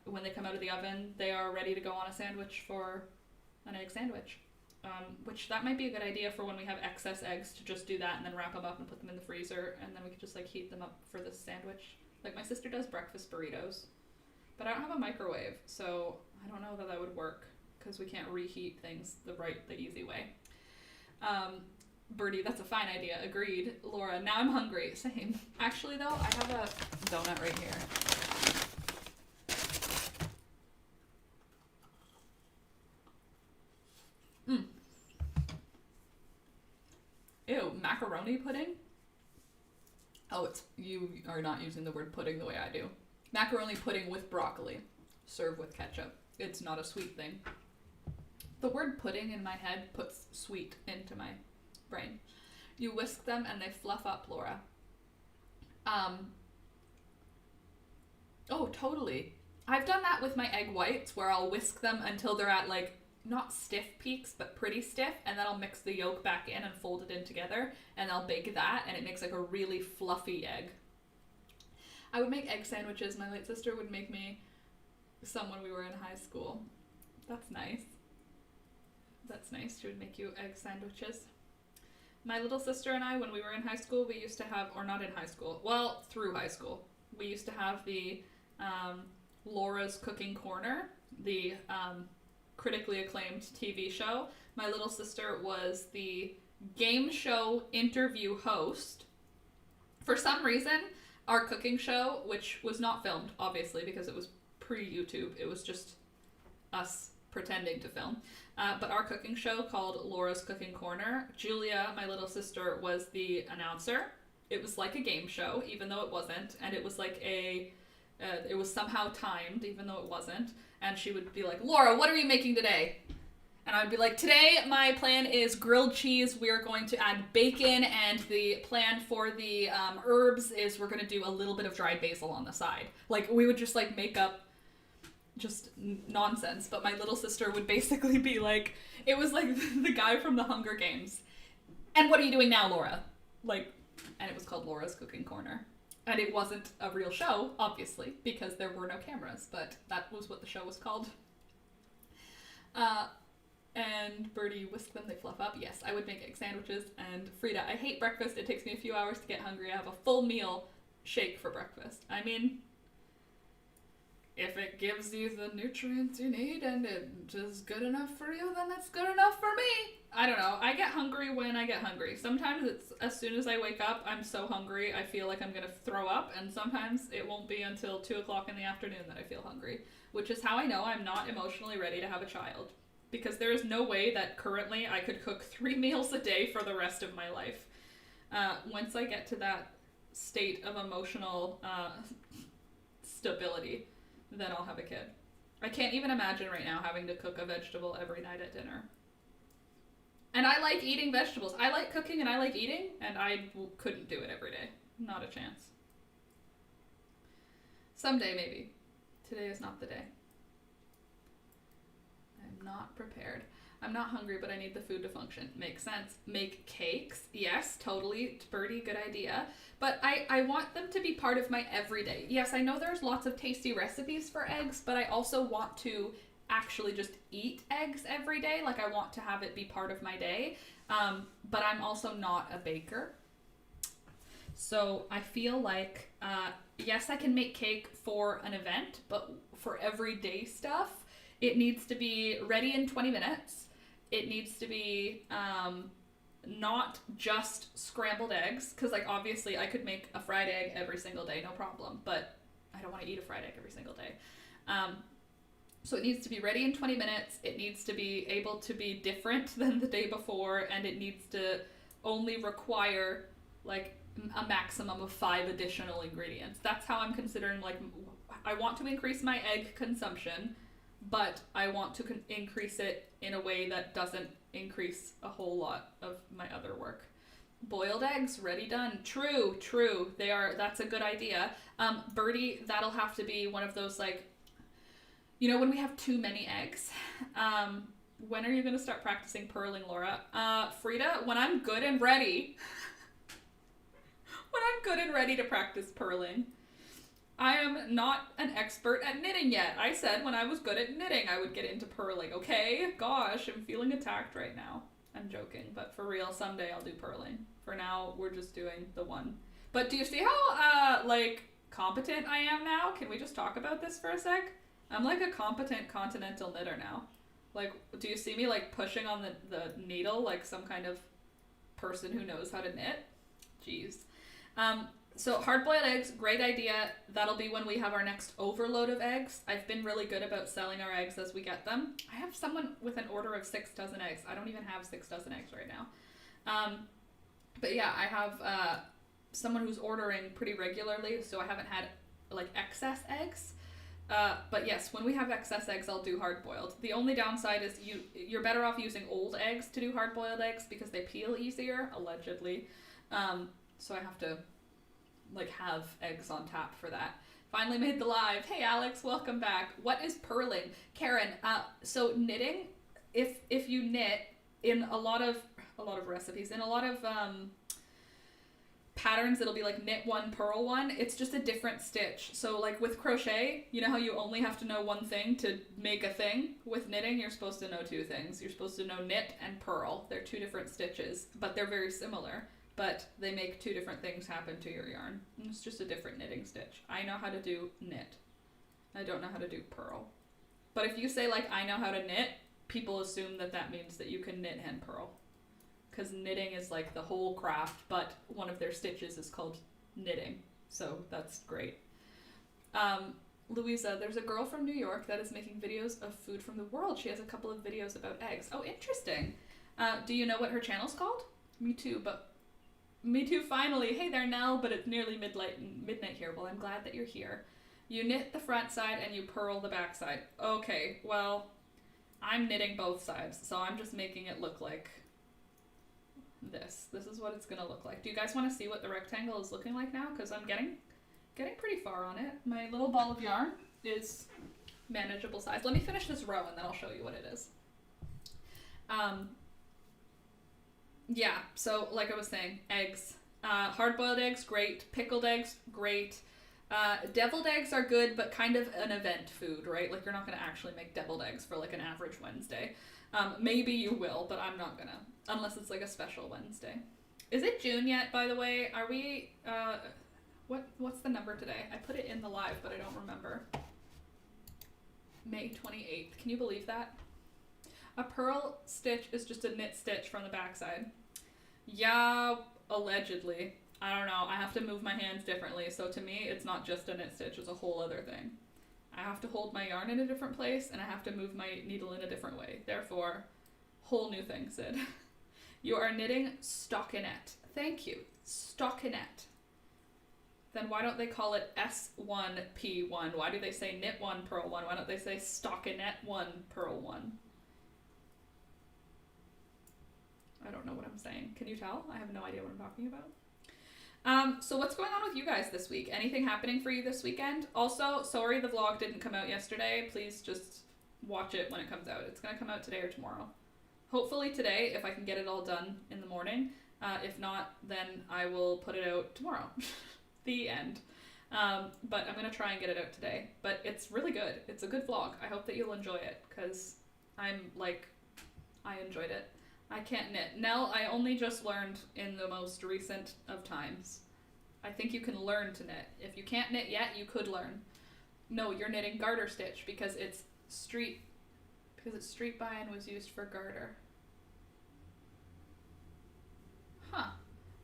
When they come out of the oven, they are ready to go on a sandwich for an egg sandwich. Which that might be a good idea for when we have excess eggs, to just do that and then wrap them up and put them in the freezer, and then we could just like heat them up for the sandwich. Like my sister does breakfast burritos, but I don't have a microwave, so I don't know that would work because we can't reheat things the easy way. Birdie, that's a fine idea. Agreed. Laura, now I'm hungry. Same. Actually, though, I have a donut right here. Ew, macaroni pudding? Oh, you are not using the word pudding the way I do. Macaroni pudding with broccoli. Serve with ketchup. It's not a sweet thing. The word pudding in my head puts sweet into my brain. You whisk them and they fluff up, Laura. Oh, totally. I've done that with my egg whites where I'll whisk them until they're at like, not stiff peaks, but pretty stiff, and then I'll mix the yolk back in and fold it in together, and I'll bake that, and it makes like a really fluffy egg. I would make egg sandwiches. My late sister would make me some when we were in high school. That's nice. That's nice. She would make you egg sandwiches. My little sister and I, when we were in high school, we used to have, or not in high school, well, through high school, we used to have the Laura's Cooking Corner, the critically acclaimed TV show. My little sister was the game show interview host. For some reason, our cooking show, which was not filmed, obviously, because it was pre-YouTube, it was just us pretending to film, but our cooking show called Laura's Cooking Corner, Julia, my little sister, was the announcer. It was like a game show, even though it wasn't, and it was like it was somehow timed, even though it wasn't, and she would be like, Laura, what are you making today? And I'd be like, today my plan is grilled cheese. We are going to add bacon, and the plan for the herbs is we're going to do a little bit of dried basil on the side. Like, we would just like make up just nonsense, but my little sister would basically be like, it was like the guy from the Hunger Games. And what are you doing now, Laura? Like, and it was called Laura's Cooking Corner. And it wasn't a real show, obviously, because there were no cameras, but that was what the show was called. And Birdie, whisk them, they fluff up. Yes, I would make egg sandwiches. And Frida, I hate breakfast. It takes me a few hours to get hungry. I have a full meal shake for breakfast. I mean, if it gives you the nutrients you need and it is good enough for you, then it's good enough for me. I don't know. I get hungry when I get hungry. Sometimes it's as soon as I wake up, I'm so hungry, I feel like I'm going to throw up. And sometimes it won't be until 2 o'clock in the afternoon that I feel hungry, which is how I know I'm not emotionally ready to have a child. Because there is no way that currently I could cook 3 meals a day for the rest of my life. Once I get to that state of emotional stability, then I'll have a kid. I can't even imagine right now having to cook a vegetable every night at dinner. And I like eating vegetables. I like cooking and I like eating, and I couldn't do it every day. Not a chance. Someday, maybe. Today is not the day. I'm not prepared. I'm not hungry, but I need the food to function. Makes sense. Make cakes. Yes, totally. Birdie, good idea. But I want them to be part of my everyday. Yes, I know there's lots of tasty recipes for eggs, but I also want to actually just eat eggs every day. Like, I want to have it be part of my day. But I'm also not a baker. So I feel like, yes, I can make cake for an event, but for everyday stuff, it needs to be ready in 20 minutes. It needs to be not just scrambled eggs, because like obviously I could make a fried egg every single day, no problem, but I don't want to eat a fried egg every single day. So it needs to be ready in 20 minutes. It needs to be able to be different than the day before, and it needs to only require like a maximum of 5 additional ingredients. That's how I'm considering, like, I want to increase my egg consumption, but I want to increase it in a way that doesn't increase a whole lot of my other work. Boiled eggs, ready, done. True. That's a good idea. Birdie, that'll have to be one of those, like, you know, when we have too many eggs. When are you going to start practicing purling, Laura? Frida, when I'm good and ready. When I'm good and ready to practice purling. I am not an expert at knitting yet. I said when I was good at knitting, I would get into purling, okay? Gosh, I'm feeling attacked right now. I'm joking, but for real, someday I'll do purling. For now, we're just doing the one. But do you see how, like, competent I am now? Can we just talk about this for a sec? I'm like a competent continental knitter now. Like, do you see me, like, pushing on the needle like some kind of person who knows how to knit? Jeez. So hard-boiled eggs, great idea. That'll be when we have our next overload of eggs. I've been really good about selling our eggs as we get them. I have someone with an order of 6 dozen eggs. I don't even have 6 dozen eggs right now. But yeah, I have someone who's ordering pretty regularly, so I haven't had like excess eggs. But yes, when we have excess eggs, I'll do hard-boiled. The only downside is you're better off using old eggs to do hard-boiled eggs because they peel easier, allegedly. So I have to like have eggs on tap for that. Finally made the live. Hey Alex, welcome back. What is purling? Karen, so knitting, if you knit in a lot of recipes, in a lot of patterns, it'll be like knit 1, purl 1. It's just a different stitch. So like with crochet, you know how you only have to know one thing to make a thing? With knitting, you're supposed to know 2 things. You're supposed to know knit and purl. They're 2 different stitches, but they're very similar. But they make 2 different things happen to your yarn. It's just a different knitting stitch. I know how to do knit. I don't know how to do purl. But if you say, like, I know how to knit, people assume that means that you can knit and purl. Because knitting is, like, the whole craft, but one of their stitches is called knitting. So that's great. Louisa, there's a girl from New York that is making videos of food from the world. She has a couple of videos about eggs. Oh, interesting. Do you know what her channel's called? Me too, finally. Hey there, Nell, but it's nearly midnight here. Well, I'm glad that you're here. You knit the front side and you purl the back side. Okay, well, I'm knitting both sides, so I'm just making it look like this. This is what it's gonna look like. Do you guys want to see what the rectangle is looking like now? Because I'm getting pretty far on it. My little ball of yarn is manageable size. Let me finish this row and then I'll show you what it is. Yeah, so like I was saying, eggs. Hard-boiled eggs, great. Pickled eggs, great. Deviled eggs are good, but kind of an event food, right? Like, you're not going to actually make deviled eggs for, like, an average Wednesday. Maybe you will, but I'm not going to. Unless it's, like, a special Wednesday. Is it June yet, by the way? Are we, what's the number today? I put it in the live, but I don't remember. May 28th. Can you believe that? A purl stitch is just a knit stitch from the backside. Yeah, allegedly. I don't know. I have to move my hands differently, so to me, it's not just a knit stitch. It's a whole other thing. I have to hold my yarn in a different place, and I have to move my needle in a different way. Therefore, whole new thing, Sid. You are knitting stockinette. Thank you. Stockinette. Then why don't they call it S1P1? Why do they say knit 1, purl 1? Why don't they say stockinette 1, purl 1? I don't know what I'm saying. Can you tell? I have no idea what I'm talking about. So what's going on with you guys this week? Anything happening for you this weekend? Also, sorry the vlog didn't come out yesterday. Please just watch it when it comes out. It's going to come out today or tomorrow. Hopefully today, if I can get it all done in the morning. If not, then I will put it out tomorrow. The end. But I'm going to try and get it out today. But it's really good. It's a good vlog. I hope that you'll enjoy it, because I enjoyed it. I can't knit. Nell, I only just learned in the most recent of times. I think you can learn to knit. If you can't knit yet, you could learn. No, you're knitting garter stitch because it's street buy and was used for garter. Huh.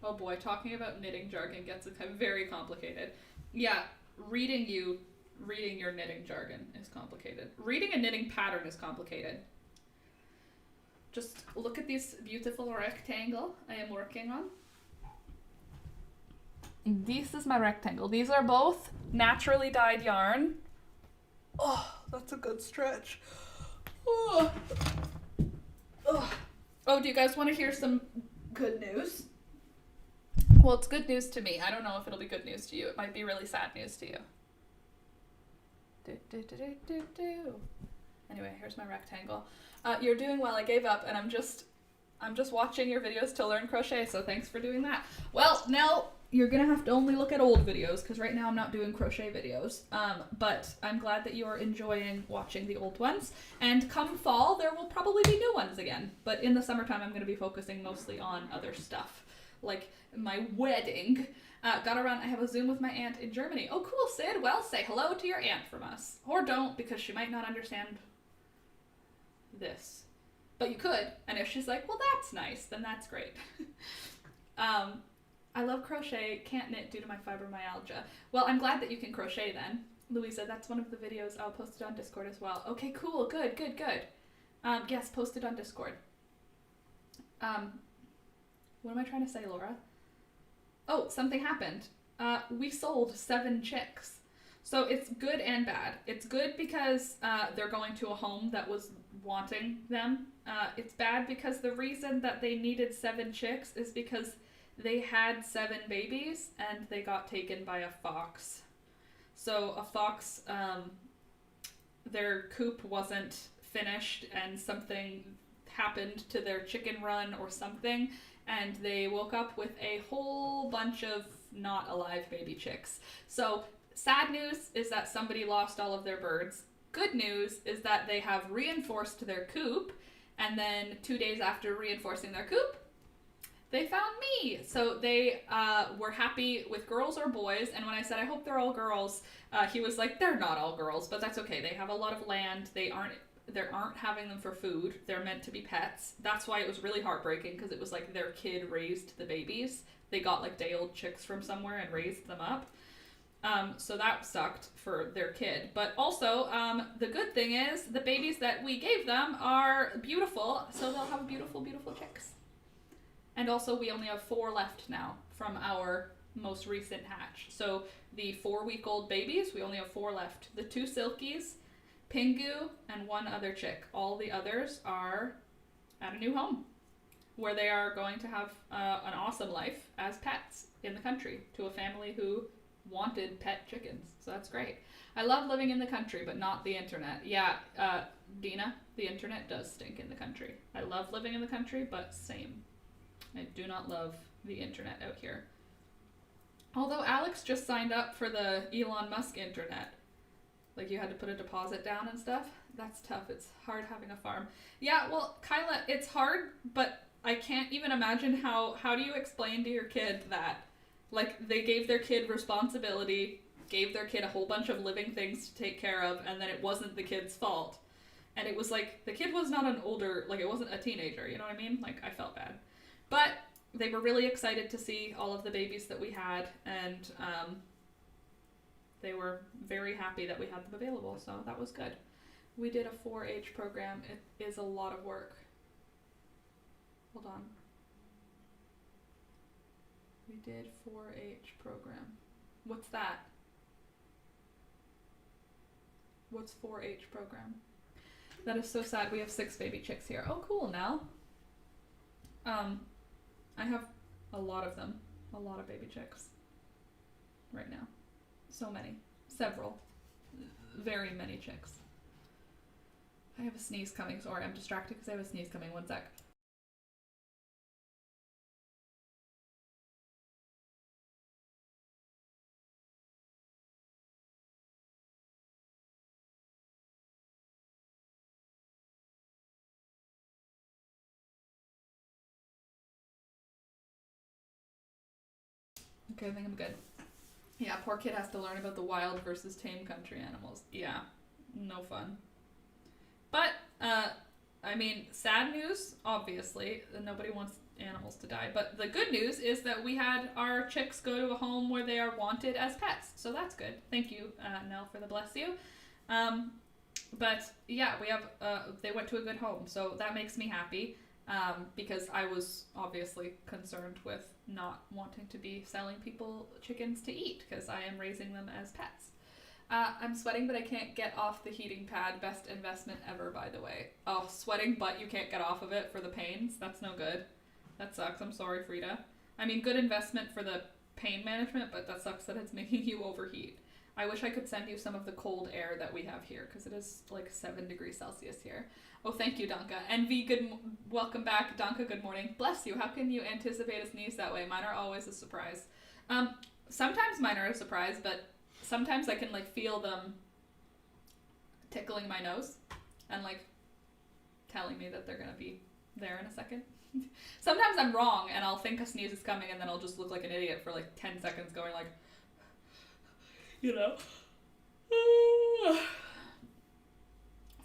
Oh boy, talking about knitting jargon gets very complicated. Yeah, reading your knitting jargon is complicated. Reading a knitting pattern is complicated. Just look at this beautiful rectangle I am working on. This is my rectangle. These are both naturally dyed yarn. Oh, that's a good stretch. Oh, do you guys want to hear some good news? Well, it's good news to me. I don't know if it'll be good news to you. It might be really sad news to you. Anyway, here's my rectangle. You're doing well. I gave up, and I'm just watching your videos to learn crochet, so thanks for doing that. Well, now you're gonna have to only look at old videos, because right now I'm not doing crochet videos. But I'm glad that you're enjoying watching the old ones. And come fall, there will probably be new ones again. But in the summertime, I'm gonna be focusing mostly on other stuff, like my wedding. I have a Zoom with my aunt in Germany. Oh, cool, Sid. Well, say hello to your aunt from us. Or don't, because she might not understand this. But you could, and if she's like, well, that's nice, then that's great. I love crochet, can't knit due to my fibromyalgia. Well, I'm glad that you can crochet then. Louisa, that's one of the videos. I'll post it on Discord as well. Okay, cool, good. Yes, post it on Discord. What am I trying to say, Laura? Oh, something happened. We sold 7 chicks. So it's good and bad. It's good because they're going to a home that was wanting them. It's bad because the reason that they needed 7 chicks is because they had 7 babies and they got taken by a fox. So a fox, their coop wasn't finished and something happened to their chicken run or something, and they woke up with a whole bunch of not alive baby chicks. So sad news is that somebody lost all of their birds. Good news is that they have reinforced their coop, and then 2 days after reinforcing their coop, they found me. So they were happy with girls or boys, and when I said I hope they're all girls, he was like, they're not all girls, but that's okay. They have a lot of land. They aren't having them for food. They're meant to be pets. That's why it was really heartbreaking, because it was like their kid raised the babies. They got like day-old chicks from somewhere and raised them up. So that sucked for their kid. But also, the good thing is the babies that we gave them are beautiful, so they'll have beautiful, beautiful chicks. And also, we only have 4 left now from our most recent hatch. So the 4-week-old babies, we only have 4 left. The 2 silkies, Pingu, and 1 other chick. All the others are at a new home, where they are going to have an awesome life as pets in the country to a family who wanted pet chickens. So that's great. I love living in the country, but not the internet. Yeah, Dina, the internet does stink in the country. I love living in the country, but same. I do not love the internet out here. Although Alex just signed up for the Elon Musk internet. Like, you had to put a deposit down and stuff. That's tough. It's hard having a farm. Yeah, well, Kyla, it's hard, but I can't even imagine how do you explain to your kid that? Like, they gave their kid responsibility, gave their kid a whole bunch of living things to take care of, and then it wasn't the kid's fault. And it was like, the kid was not an older, like, it wasn't a teenager, you know what I mean? Like, I felt bad. But they were really excited to see all of the babies that we had, and they were very happy that we had them available, so that was good. We did a 4-H program. It is a lot of work. Hold on. We did 4-H program. What's that? What's 4-H program? That is so sad. We have 6 baby chicks here. Oh, cool, Nell. I have a lot of them. A lot of baby chicks. Right now. So many. Several. Very many chicks. I have a sneeze coming. Sorry, I'm distracted because I have a sneeze coming. 1 sec. Okay, I think I'm good. Yeah, poor kid has to learn about the wild versus tame country animals. Yeah, no fun. But, I mean, sad news, obviously. Nobody wants animals to die. But the good news is that we had our chicks go to a home where they are wanted as pets. So that's good. Thank you, Nell, for the bless you. But, yeah, we have, they went to a good home. So that makes me happy. Because I was obviously concerned with not wanting to be selling people chickens to eat because I am raising them as pets. I'm sweating, but I can't get off the heating pad. Best investment ever, by the way. Oh, sweating, but you can't get off of it for the pains? That's no good. That sucks. I'm sorry, Frida. I mean, good investment for the pain management, but that sucks that it's making you overheat. I wish I could send you some of the cold air that we have here, because it is like 7 degrees Celsius here. Oh, thank you, Danka. Envy, welcome back. Danka, good morning. Bless you. How can you anticipate a sneeze that way? Mine are always a surprise. Sometimes mine are a surprise, but sometimes I can like feel them tickling my nose and like telling me that they're gonna be there in a second. Sometimes I'm wrong and I'll think a sneeze is coming and then I'll just look like an idiot for like 10 seconds going like, you know.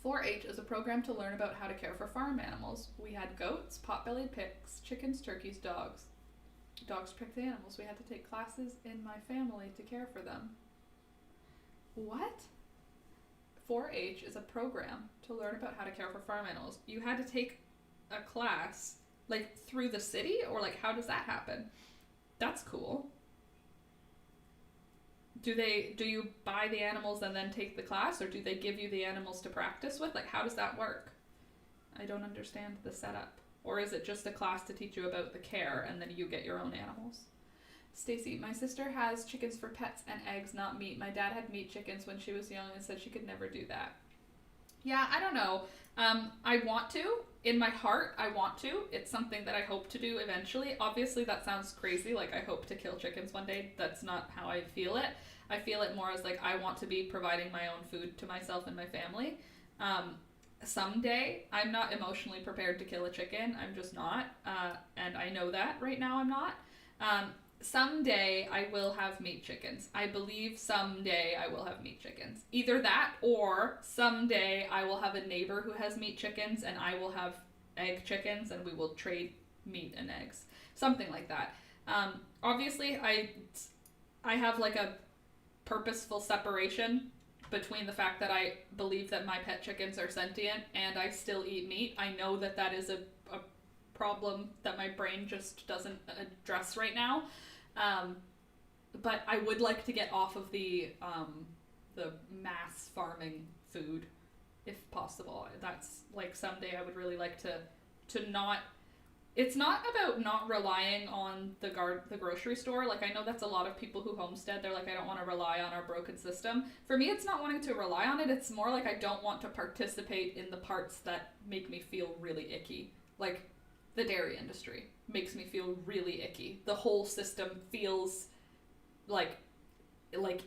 4-H is a program to learn about how to care for farm animals. We had goats, pot-bellied pigs, chickens, turkeys, dogs. Dogs prick the animals. We had to take classes in my family to care for them. What? 4-H is a program to learn about how to care for farm animals. You had to take a class, like, through the city? Or, like, how does that happen? That's cool. Do you buy the animals and then take the class, or do they give you the animals to practice with? Like, how does that work? I don't understand the setup. Or is it just a class to teach you about the care and then you get your own animals? Stacy, my sister has chickens for pets and eggs, not meat. My dad had meat chickens when she was young and said she could never do that. Yeah, I don't know. I want to. In my heart, I want to. It's something that I hope to do eventually. Obviously, that sounds crazy. Like, I hope to kill chickens one day. That's not how I feel it. I feel it more as, like, I want to be providing my own food to myself and my family. Someday, I'm not emotionally prepared to kill a chicken. I'm just not. And I know that right now I'm not. Someday I will have meat chickens. I believe someday I will have meat chickens. Either that or someday I will have a neighbor who has meat chickens and I will have egg chickens and we will trade meat and eggs. Something like that. Obviously, I have like a purposeful separation between the fact that I believe that my pet chickens are sentient and I still eat meat. I know that that is a problem that my brain just doesn't address right now. But I would like to get off of the mass farming food, if possible. That's like someday I would really like to not. It's not about not relying on the grocery store. Like, I know that's a lot of people who homestead. They're like, I don't want to rely on our broken system. For me, it's not wanting to rely on it. It's more like I don't want to participate in the parts that make me feel really icky. Like, the dairy industry makes me feel really icky. The whole system feels like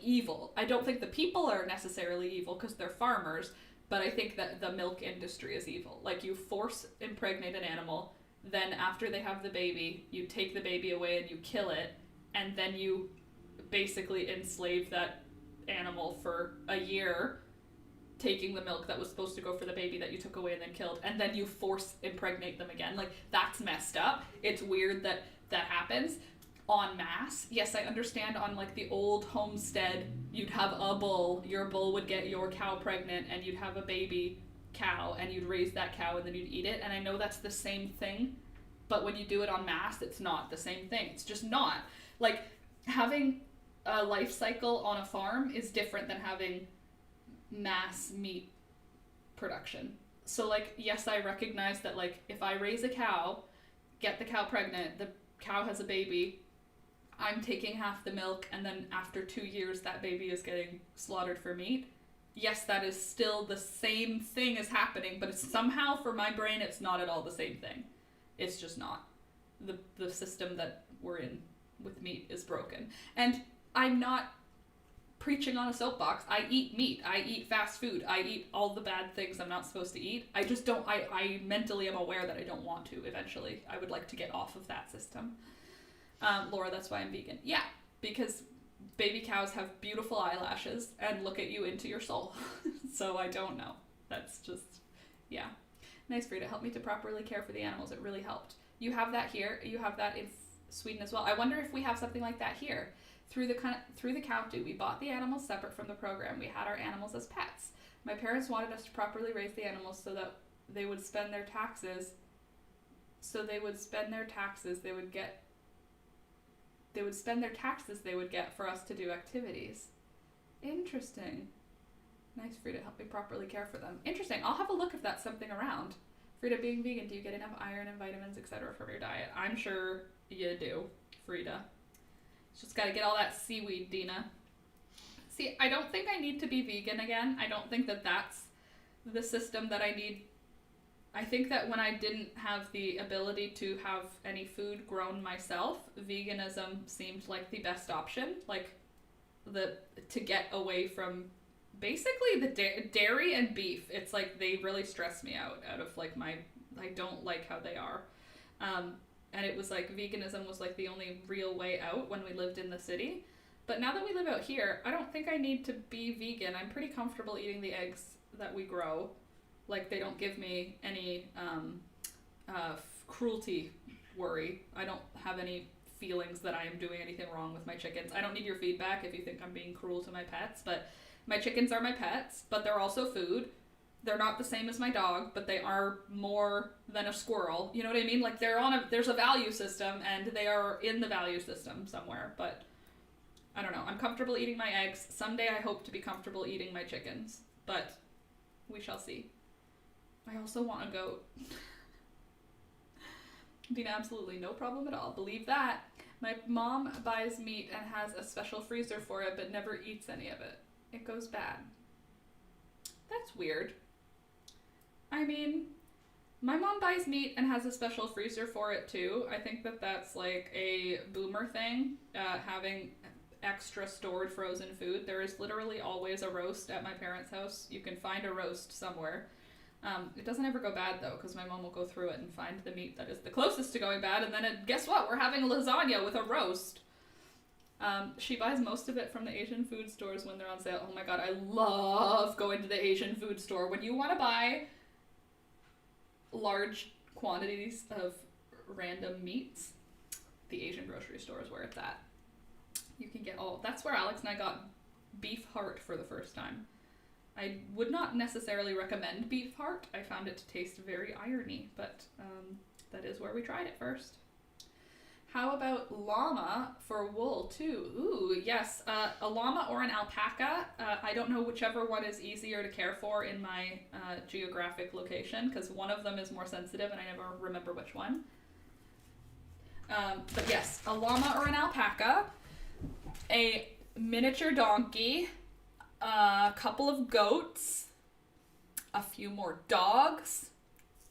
evil. I don't think the people are necessarily evil because they're farmers, but I think that the milk industry is evil. Like, you force impregnate an animal, then after they have the baby, you take the baby away and you kill it, and then you basically enslave that animal for a year, taking the milk that was supposed to go for the baby that you took away and then killed, and then you force impregnate them again. Like, that's messed up. It's weird that that happens en masse. Yes, I understand on like the old homestead, you'd have a bull, your bull would get your cow pregnant, and you'd have a baby cow, and you'd raise that cow, and then you'd eat it, and I know that's the same thing, but when you do it en masse, it's not the same thing. It's just not. Like, having a life cycle on a farm is different than having mass meat production. So, like, yes, I recognize that, like, if I raise a cow, get the cow pregnant, the cow has a baby, I'm taking half the milk, and then after 2 years, that baby is getting slaughtered for meat. Yes, that is still the same thing is happening, but it's somehow, for my brain, it's not at all the same thing. It's just not. The system that we're in with meat is broken. And I'm not preaching on a soapbox. I eat meat. I eat fast food. I eat all the bad things I'm not supposed to eat. I just don't, I mentally am aware that I don't want to eventually. I would like to get off of that system. Laura, that's why I'm vegan. Yeah. because baby cows have beautiful eyelashes and look at you into your soul. So I don't know. That's just, yeah. Nice, Frida. Help me to properly care for the animals. It really helped. You have that here. You have that in Sweden as well. I wonder if we have something like that here. Through the county, we bought the animals separate from the program. We had our animals as pets. My parents wanted us to properly raise the animals so that they would spend their taxes. They would spend their taxes they would get for us to do activities. Interesting. Nice, Frida. Help me properly care for them. Interesting. I'll have a look if that's something around. Frida, being vegan, do you get enough iron and vitamins, etc. from your diet? I'm sure you do, Frida. Just gotta get all that seaweed, Dina. See, I don't think I need to be vegan again. I don't think that that's the system that I need. I think that when I didn't have the ability to have any food grown myself, veganism seemed like the best option. Like, to get away from basically the dairy and beef. It's like they really stress me out of like I don't like how they are. And it was like veganism was like the only real way out when we lived in the city. But now that we live out here, I don't think I need to be vegan. I'm pretty comfortable eating the eggs that we grow. Like, they don't give me any cruelty worry. I don't have any feelings that I am doing anything wrong with my chickens. I don't need your feedback if you think I'm being cruel to my pets, but my chickens are my pets, but they're also food. They're not the same as my dog, but they are more than a squirrel. You know what I mean? Like, there's a value system, and they are in the value system somewhere, but I don't know. I'm comfortable eating my eggs. Someday I hope to be comfortable eating my chickens, but we shall see. I also want a goat. Dina, absolutely no problem at all. Believe that. My mom buys meat and has a special freezer for it, but never eats any of it. It goes bad. That's weird. I mean, my mom buys meat and has a special freezer for it too. I think that that's like a boomer thing, having extra stored frozen food. There is literally always a roast at my parents' house. You can find a roast somewhere. It doesn't ever go bad though, because my mom will go through it and find the meat that is the closest to going bad, and then guess what? We're having lasagna with a roast. She buys most of it from the Asian food stores when they're on sale. Oh my god, I love going to the Asian food store. When you want to buy large quantities of random meats, the Asian grocery store is where it's at. You can get that's where Alex and I got beef heart for the first time. I would not necessarily recommend beef heart. I found it to taste very irony, but that is where we tried it first. How about llama for wool too? Ooh, yes, a llama or an alpaca. I don't know whichever one is easier to care for in my geographic location, because one of them is more sensitive and I never remember which one. But yes, a llama or an alpaca, a miniature donkey, a couple of goats, a few more dogs,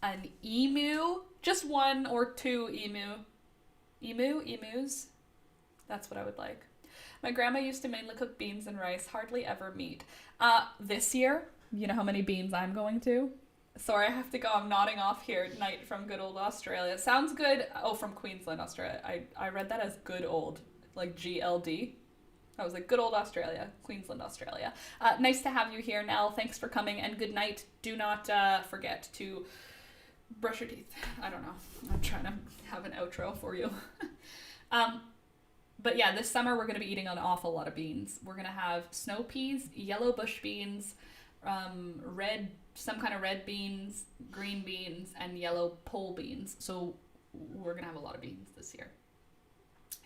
an emu, just one or two emus. That's what I would like. My grandma used to mainly cook beans and rice, hardly ever meat. This year, you know how many beans I'm going to? Sorry, I have to go. I'm nodding off here. Night from good old Australia. Sounds good. Oh, from Queensland, Australia. I read that as good old, like GLD. I was like, good old Australia, Queensland, Australia. Nice to have you here, Nell. Thanks for coming, and good night. Do not forget to brush your teeth. I don't know. I'm trying to have an outro for you. But yeah, this summer we're going to be eating an awful lot of beans. We're going to have snow peas, yellow bush beans, some kind of red beans, green beans, and yellow pole beans. So we're going to have a lot of beans this year.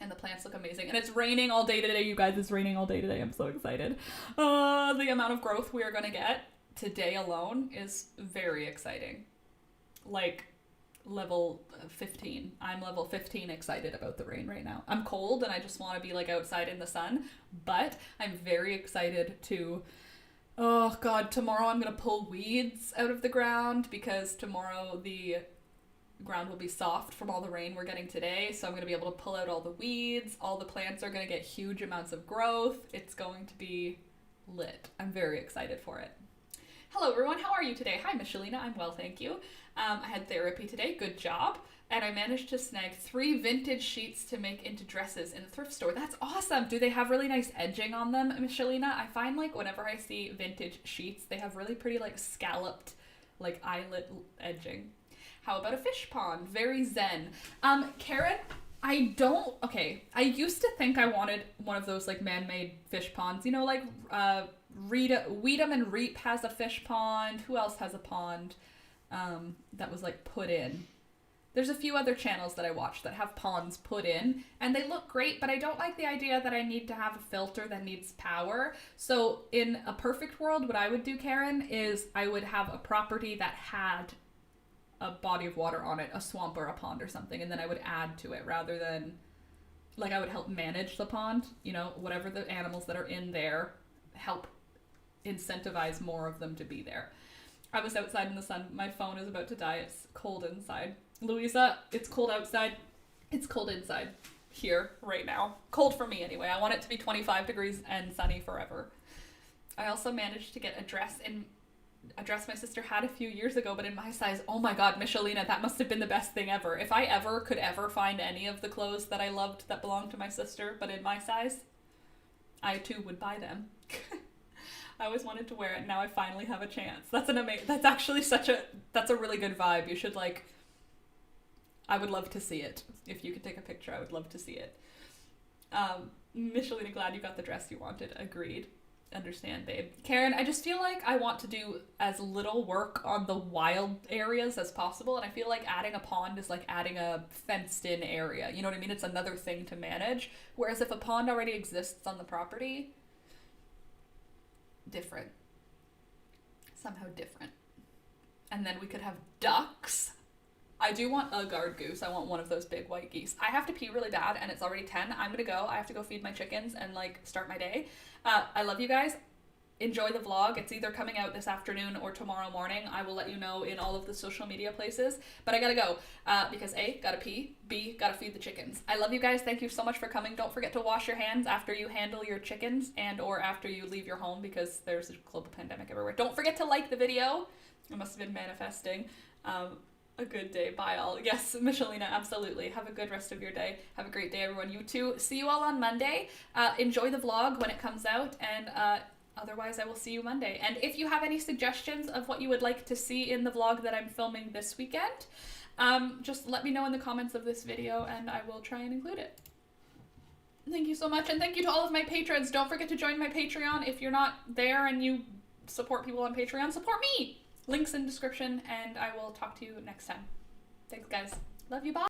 And the plants look amazing. And it's raining all day today, you guys. It's raining all day today. I'm so excited. The amount of growth we are going to get today alone is very exciting. Like, level 15. I'm level 15 excited about the rain right now. I'm cold and I just want to be like outside in the sun. But I'm very excited to... Oh, God. Tomorrow I'm going to pull weeds out of the ground because tomorrow the... ground will be soft from all the rain we're getting today, so I'm going to be able to pull out all the weeds. All the plants are going to get huge amounts of growth. It's going to be lit. I'm very excited for it. Hello everyone, how are you today? Hi Michelina, I'm well, thank you. I had therapy today, good job. and I managed to snag 3 vintage sheets to make into dresses in a thrift store. That's awesome. Do they have really nice edging on them, Michelina? I find like whenever I see vintage sheets, they have really pretty like scalloped like eyelet edging. How about a fish pond? Very zen. Karen, I used to think I wanted one of those like man-made fish ponds. You know, like Weedham and Reap has a fish pond. Who else has a pond that was like put in? There's a few other channels that I watch that have ponds put in, and they look great, but I don't like the idea that I need to have a filter that needs power. So in a perfect world, what I would do, Karen, is I would have a property that had a body of water on it, a swamp or a pond or something, and then I would add to it rather than, like, I would help manage the pond, you know, whatever the animals that are in there, help incentivize more of them to be there. I was outside in the sun. My phone is about to die. It's cold inside. Louisa, it's cold outside. It's cold inside here right now. Cold for me anyway. I want it to be 25 degrees and sunny forever. I also managed to get a dress my sister had a few years ago, but in my size. Oh my god, Michelina, that must have been the best thing ever. If I could ever find any of the clothes that I loved that belonged to my sister, but in my size, I too would buy them. I always wanted to wear it, and now I finally have a chance. That's actually that's a really good vibe. You should I would love to see it. If you could take a picture, I would love to see it. Michelina, glad you got the dress you wanted. Agreed. Understand, babe. Karen, I just feel like I want to do as little work on the wild areas as possible, and I feel like adding a pond is like adding a fenced-in area. You know what I mean? It's another thing to manage. Whereas if a pond already exists on the property, different. Somehow different. And then we could have ducks. I do want a guard goose. I want one of those big white geese. I have to pee really bad, and it's already 10. I'm gonna go. I have to go feed my chickens and start my day. I love you guys. Enjoy the vlog. It's either coming out this afternoon or tomorrow morning. I will let you know in all of the social media places. But I gotta go because A, gotta pee, B, gotta feed the chickens. I love you guys. Thank you so much for coming. Don't forget to wash your hands after you handle your chickens and or after you leave your home because there's a global pandemic everywhere. Don't forget to like the video. I must have been manifesting. A good day. Bye all. Yes, Michelina, absolutely. Have a good rest of your day. Have a great day, everyone. You too. See you all on Monday. Enjoy the vlog when it comes out, and otherwise I will see you Monday. And if you have any suggestions of what you would like to see in the vlog that I'm filming this weekend, just let me know in the comments of this video and I will try and include it. Thank you so much, and thank you to all of my patrons. Don't forget to join my Patreon. If you're not there and you support people on Patreon, support me! Links in description, and I will talk to you next time. Thanks, guys. Love you, bye!